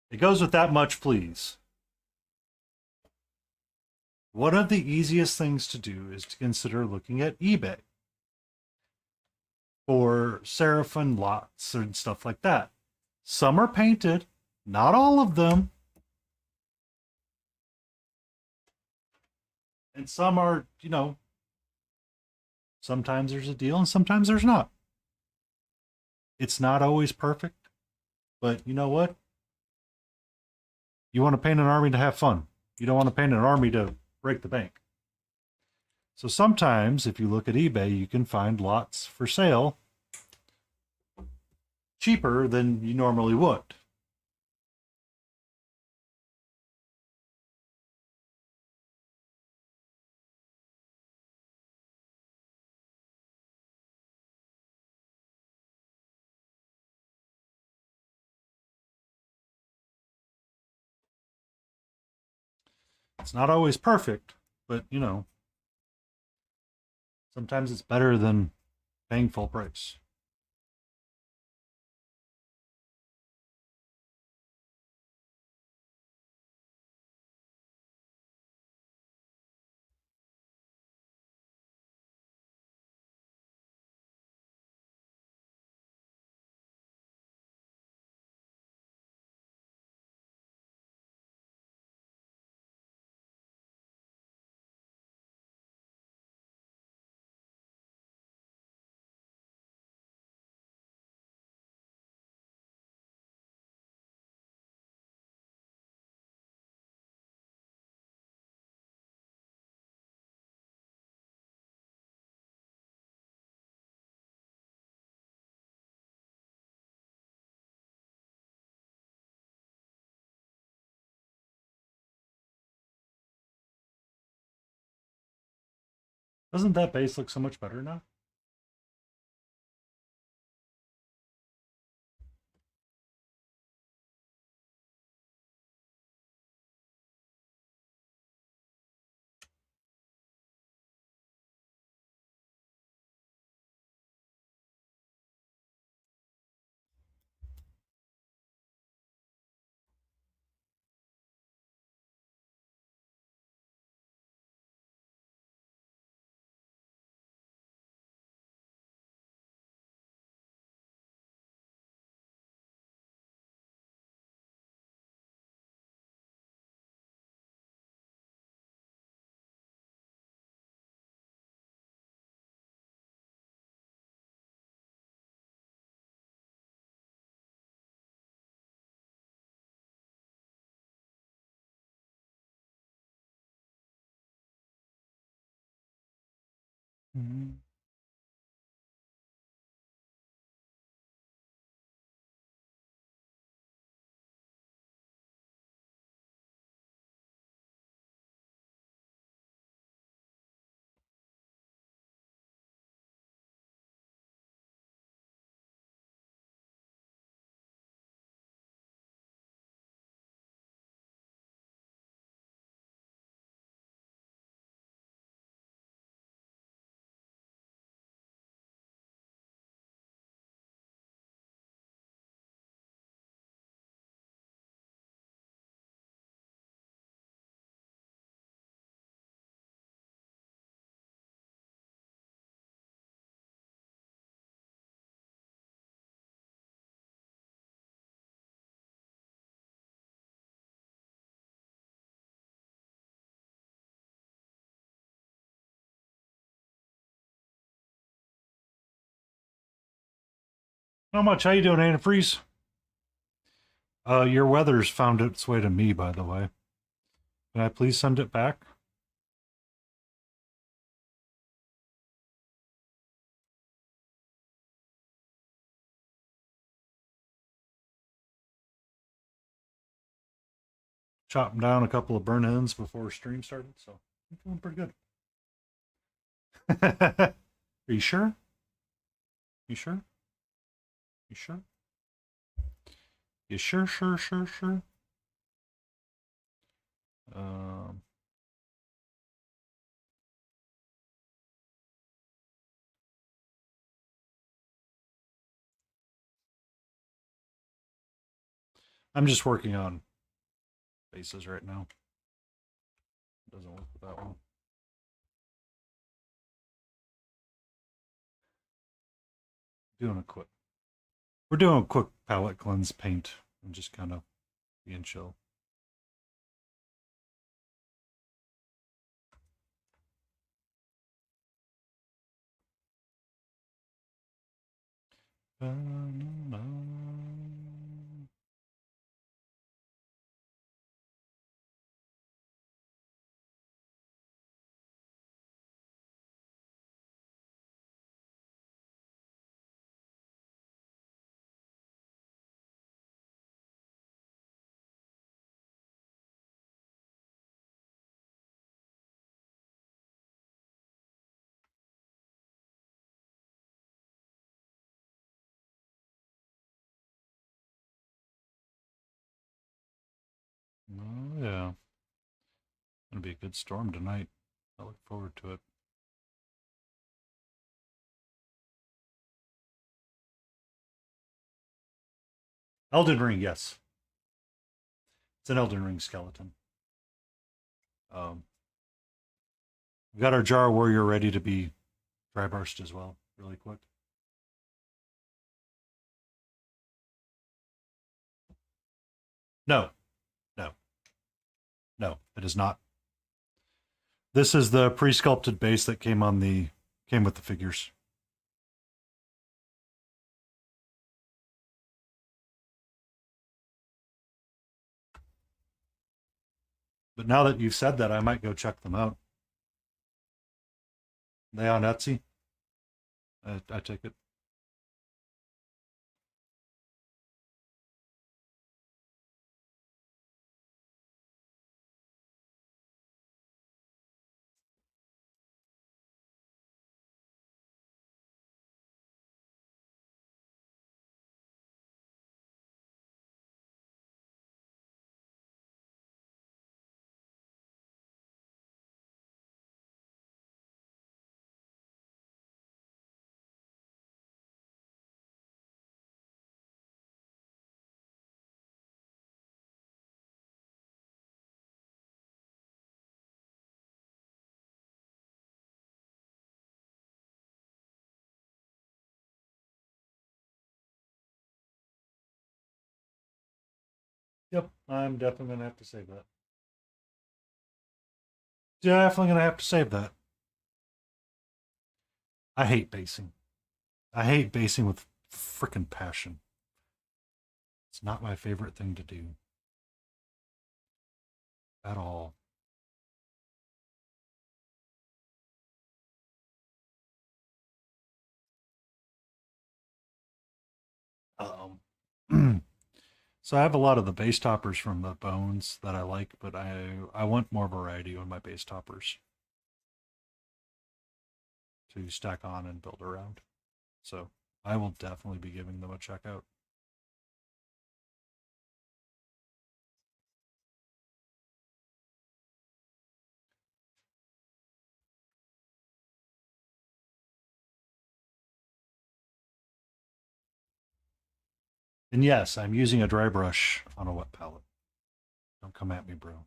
It goes with that much, please. One of the easiest things to do is to consider looking at eBay for Seraphon lots and stuff like that. Some are painted, not all of them. And some are, sometimes there's a deal and sometimes there's not. It's not always perfect, but you know what? You want to paint an army to have fun. You don't want to paint an army to break the bank. So sometimes, if you look at eBay, you can find lots for sale cheaper than you normally would. It's not always perfect, but sometimes it's better than paying full price. Doesn't that base look so much better now? Mm-hmm. Not much. How you doing, Antifreeze? Your weather's found its way to me, by the way. Can I please send it back? Chopping down a couple of burn ends before stream started, so I'm feeling pretty good. Are you sure? You sure? You sure? You sure, sure, sure, sure? Um, I'm just working on bases right now. Doesn't work with that one. Doing a quick. We're doing a quick palette cleanse paint and just kind of being chill. Oh, yeah. Gonna be a good storm tonight. I look forward to it. Elden Ring, yes. It's an Elden Ring skeleton. We've got our Jar Warrior ready to be dry burst as well, really quick. No, no, no, it is not. This is the pre-sculpted base that came with the figures. But now that you've said that, I might go check them out. They on Etsy? I take it. Yep, I'm definitely going to have to save that. Definitely going to have to save that. I hate basing. I hate basing with freaking passion. It's not my favorite thing to do. At all. So I have a lot of the base toppers from the bones that I like, but I want more variety on my base toppers to stack on and build around. So I will definitely be giving them a check out. And yes, I'm using a dry brush on a wet palette. Don't come at me, bro.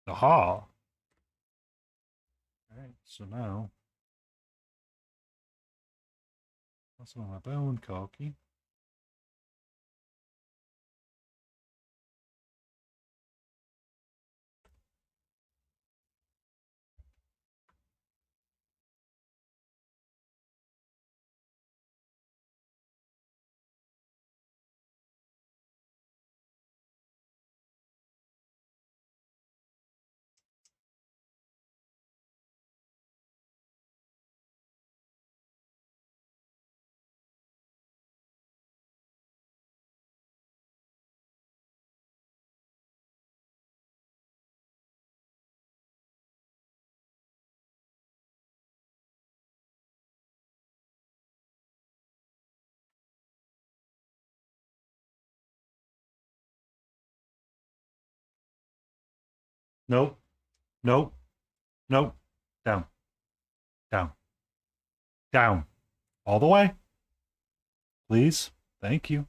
Aha! All right, so now that's on my bone caulking. Nope. Nope. Nope. Down. Down. Down. All the way. Please. Thank you.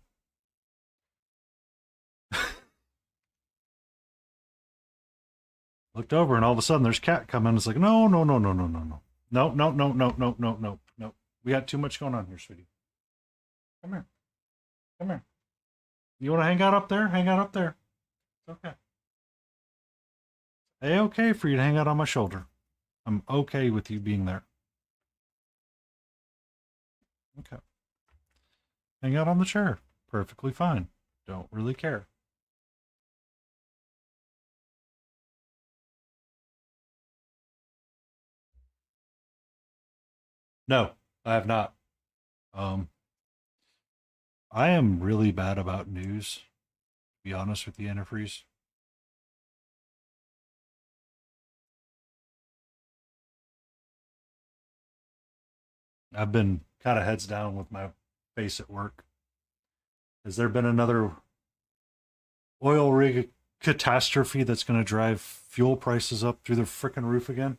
Looked over and all of a sudden there's cat coming. It's like, no, no, no, no, no, no, no. No, no, no, no, no, no, no, no. We got too much going on here, sweetie. Come here. Come here. You want to hang out up there? Hang out up there. It's okay. Hey, okay for you to hang out on my shoulder. I'm okay with you being there. Okay. Hang out on the chair. Perfectly fine. Don't really care. No, I have not. Um, I am really bad about news, to be honest with you, Antifreeze. I've been kind of heads down with my face at work. Has there been another oil rig catastrophe that's going to drive fuel prices up through the frickin' roof again?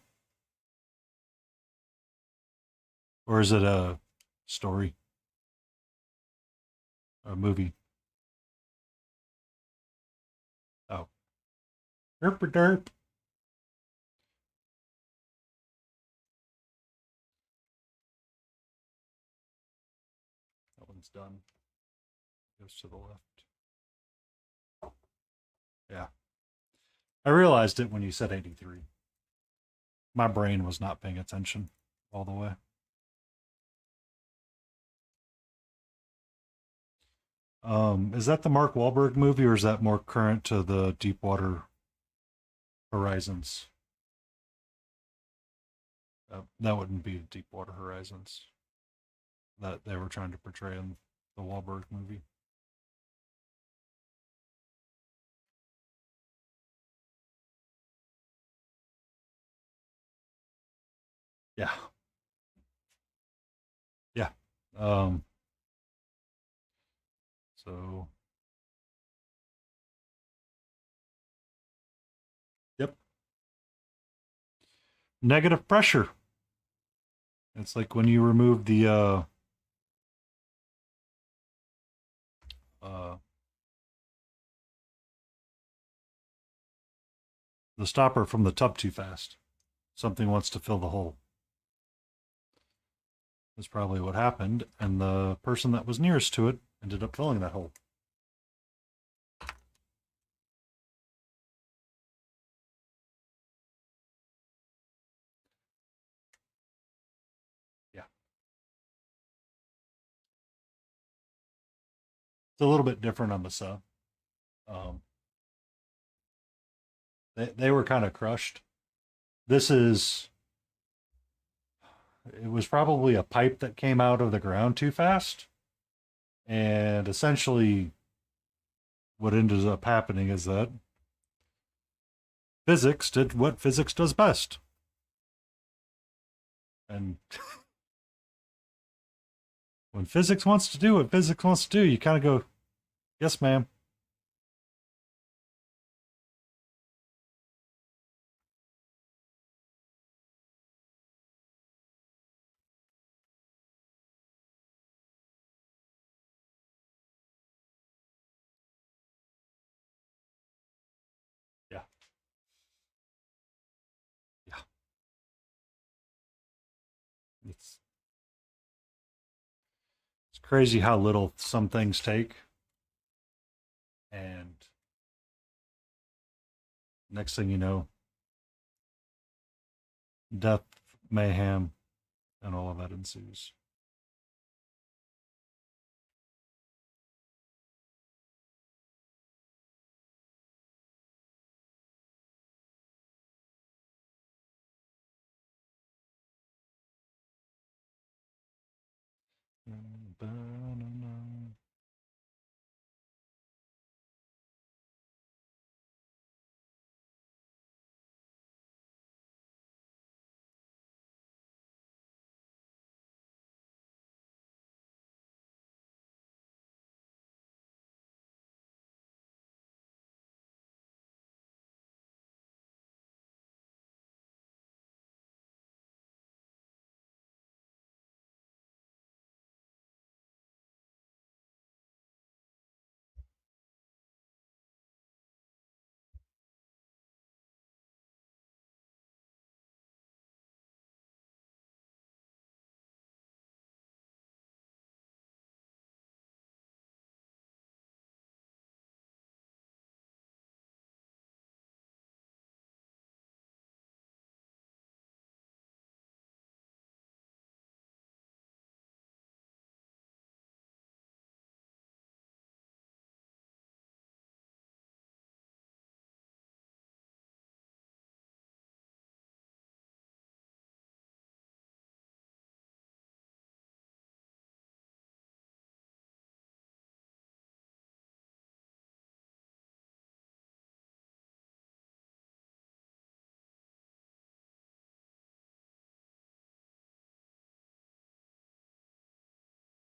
Or is it a story? A movie? Oh. Derp derp. That one's done. Goes to the left. Yeah. I realized it when you said 83. My brain was not paying attention all the way. Is that the Mark Wahlberg movie, or is that more current to the Deepwater Horizons? That wouldn't be Deepwater Horizons that they were trying to portray in the Wahlberg movie. Yeah, yeah. Um, so, yep. Negative pressure. It's like when you remove the stopper from the tub too fast. Something wants to fill the hole. That's probably what happened, and the person that was nearest to it ended up filling that hole. Yeah. It's a little bit different on the sub. They were kind of crushed. This is, it was probably a pipe that came out of the ground too fast. And essentially, what ended up happening is that physics did what physics does best. And when physics wants to do what physics wants to do, you kind of go, yes, ma'am. Yeah. Yeah. It's crazy how little some things take. And next thing you know, death, mayhem, and all of that ensues.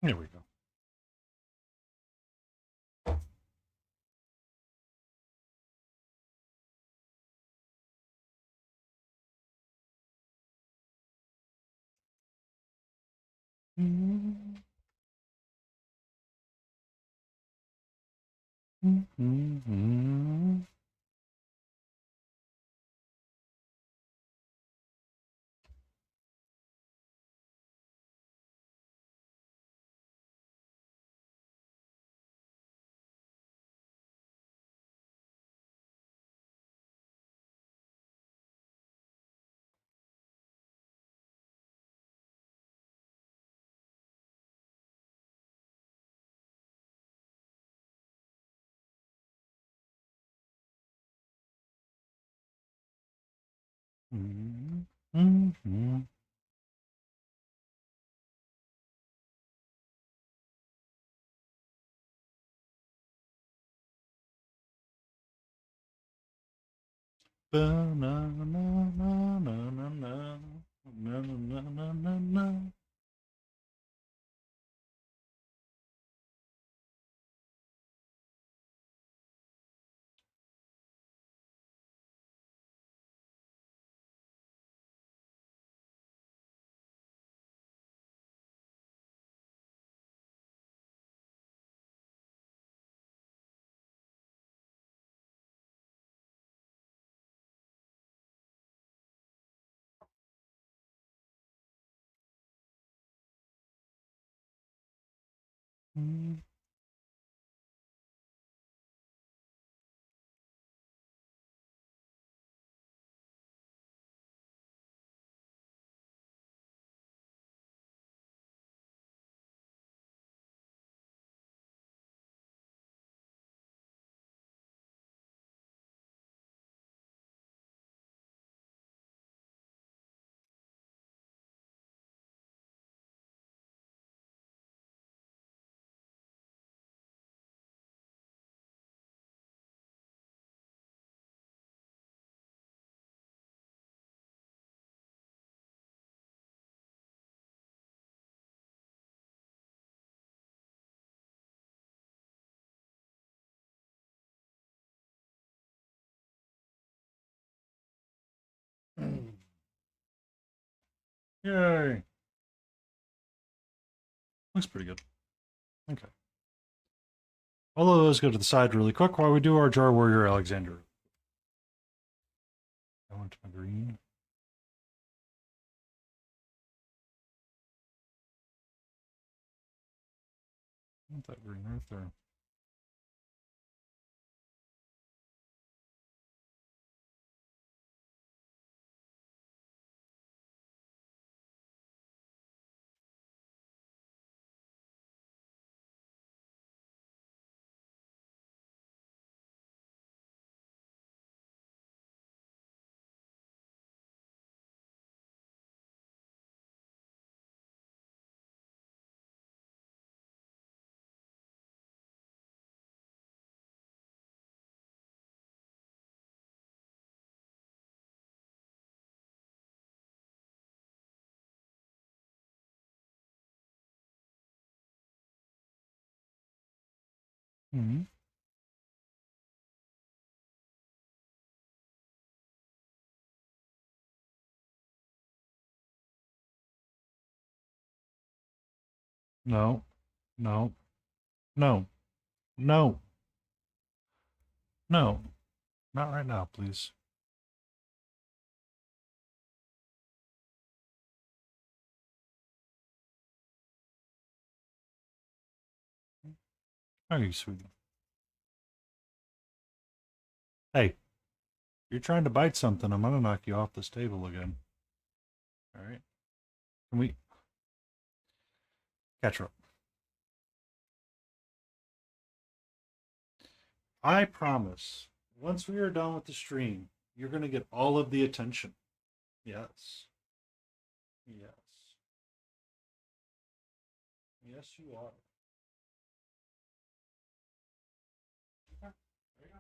There we go. Mm. Yay. Looks pretty good. Okay. All of those go to the side really quick while we do our Jar Warrior Alexander. I want my green. I want that green right there. Mm-hmm. No. No. No. No. No. Not right now, please. Oh, you sweetie. Hey, you're trying to bite something. I'm gonna knock you off this table again. All right. Can we catch her up? I promise. Once we are done with the stream, you're gonna get all of the attention. Yes. Yes. Yes, you are. Okay, there you go.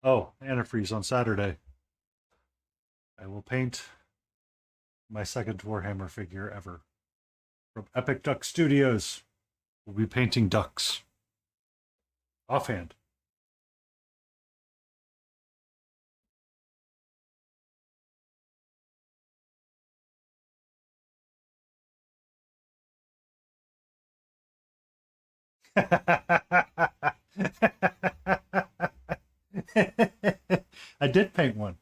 Oh, antifreeze on Saturday. I will paint my second Warhammer figure ever. From Epic Duck Studios. We'll be painting ducks. Offhand. I did paint one.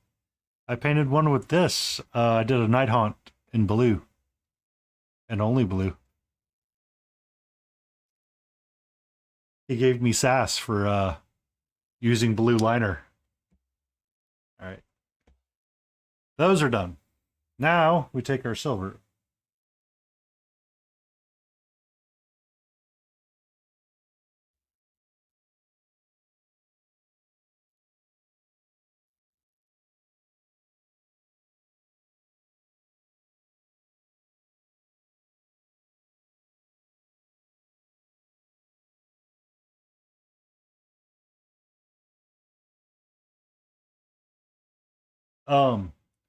I painted one with this. I did a night haunt in blue. And only blue. He gave me sass for using blue liner. All right. Those are done. Now we take our silver.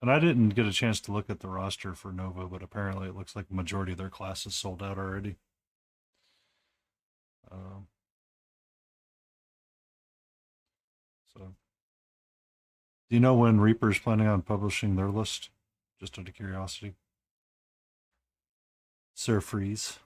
And I didn't get a chance to look at the roster for Nova, but apparently it looks like the majority of their classes sold out already. Um, so, do you know when Reaper's planning on publishing their list? Just out of curiosity. Sir Freeze.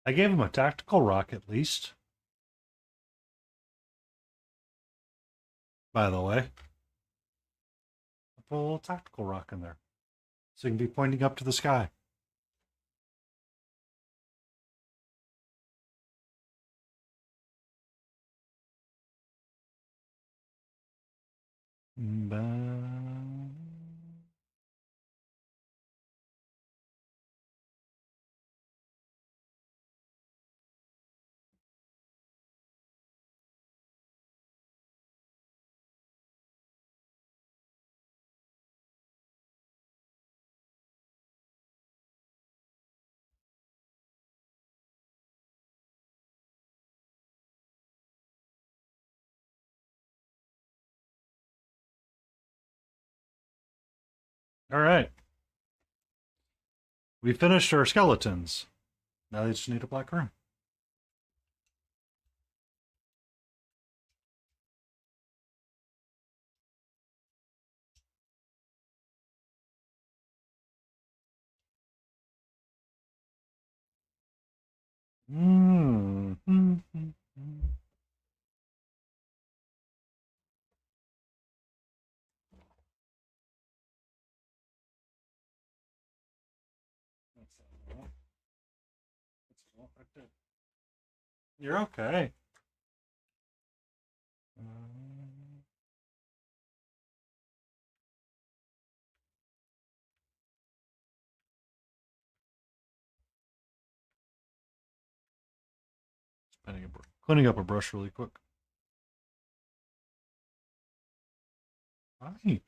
I gave him a tactical rock at least. By the way, I put a little tactical rock in there. So you can be pointing up to the sky. All right. We finished our skeletons. Now they just need a black room. You're okay. Cleaning up a brush really quick. Hi.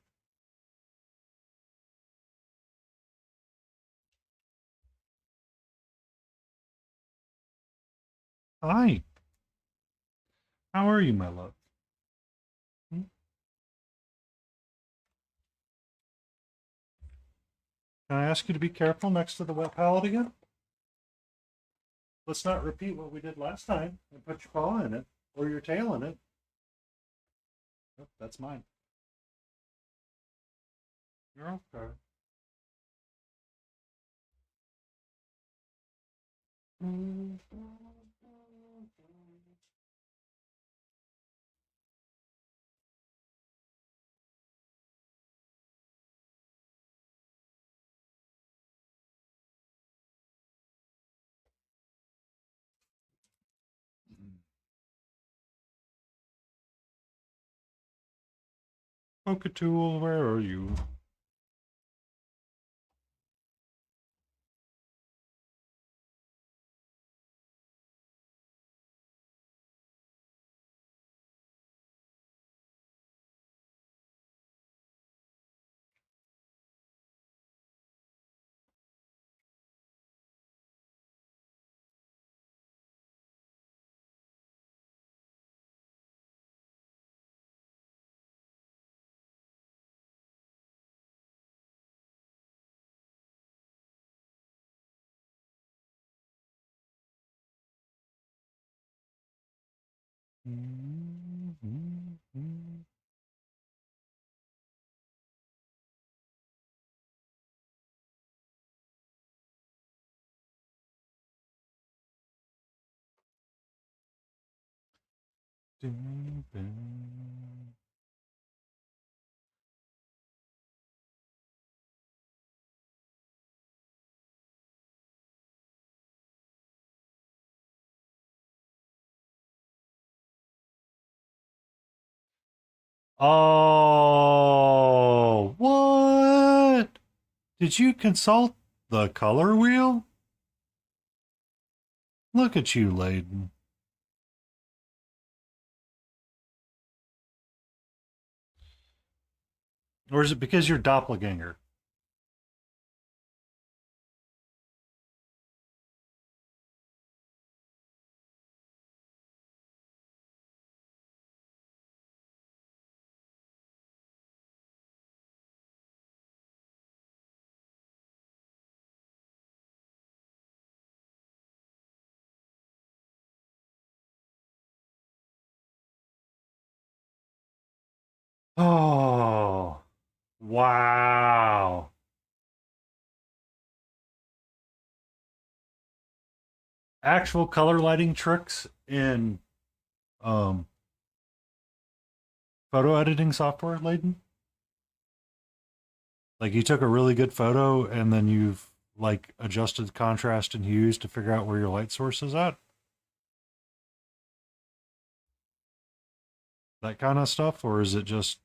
Hi. How are you, my love? Hmm? Can I ask you to be careful next to the wet palette again? Let's not repeat what we did last time and put your paw in it or your tail in it. Oh, that's mine. You're okay. Poketool, where are you? Oh, what? Did you consult the color wheel? Look at you, Layden. Or is it because you're doppelganger? Oh, wow. Actual color lighting tricks in um, photo editing software, Layden? Like you took a really good photo and then you've like adjusted contrast and hues to figure out where your light source is at? That kind of stuff? Or is it just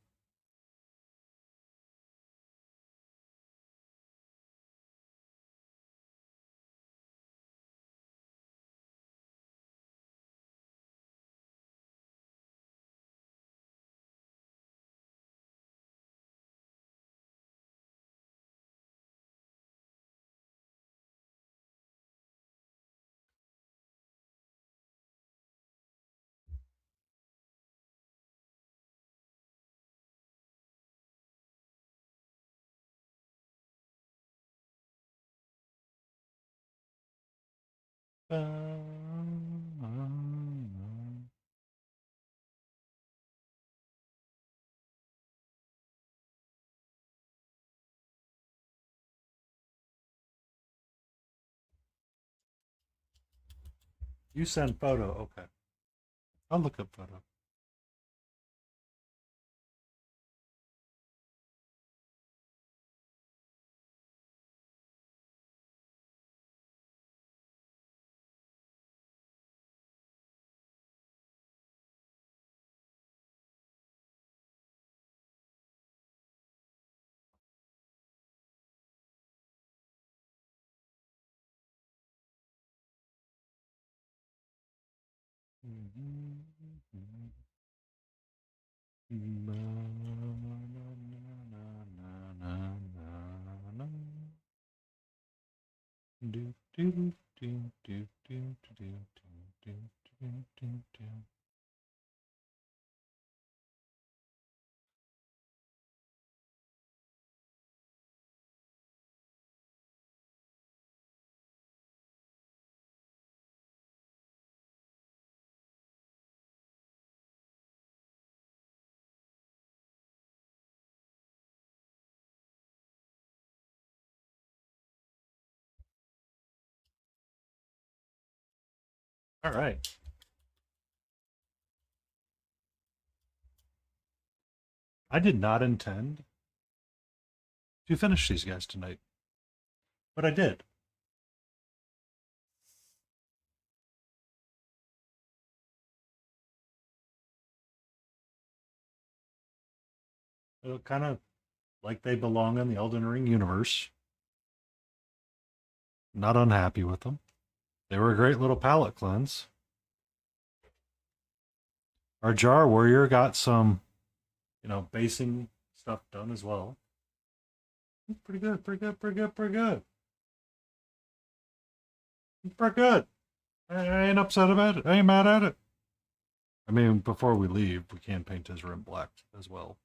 you send photo? Okay. I'll look up photo. All right. I did not intend to finish these guys tonight, but I did. They look kind of like they belong in the Elden Ring universe. Not unhappy with them. They were a great little palate cleanse. Our Jar Warrior got some, basing stuff done as well. Pretty good, pretty good, pretty good, pretty good. Pretty good. I ain't upset about it. I ain't mad at it. I mean, before we leave, we can paint his rim black as well.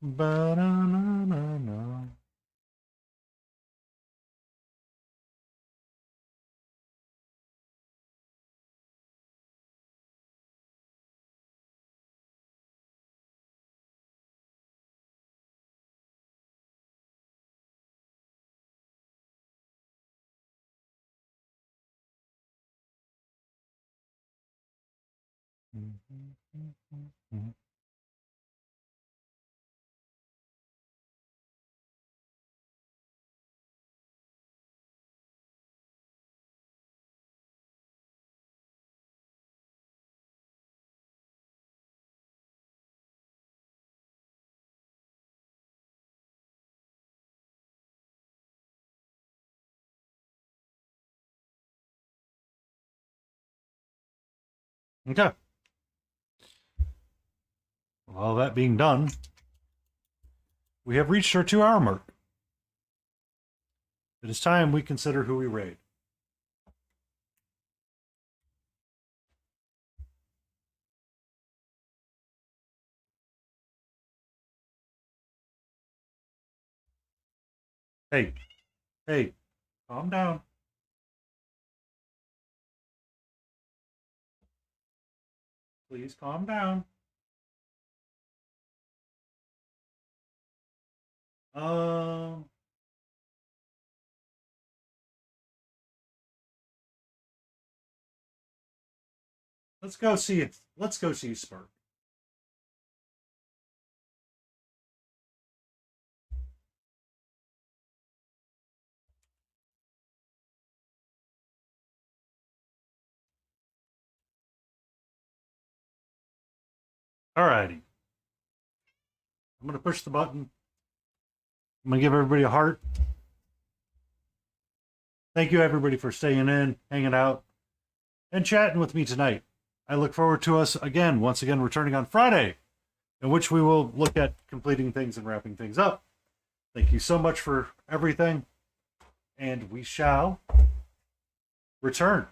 Ba-na-na-na-na. Okay. Well, that being done, we have reached our 2-hour mark. It is time we consider who we raid. Hey, hey, calm down. Please calm down. Um, let's go see it. Let's go see Spurt. Alrighty. I'm gonna push the button. I'm gonna give everybody a heart. Thank you, everybody, for staying in, hanging out, and chatting with me tonight. I look forward to us once again, returning on Friday, in which we will look at completing things and wrapping things up. Thank you so much for everything, and we shall return.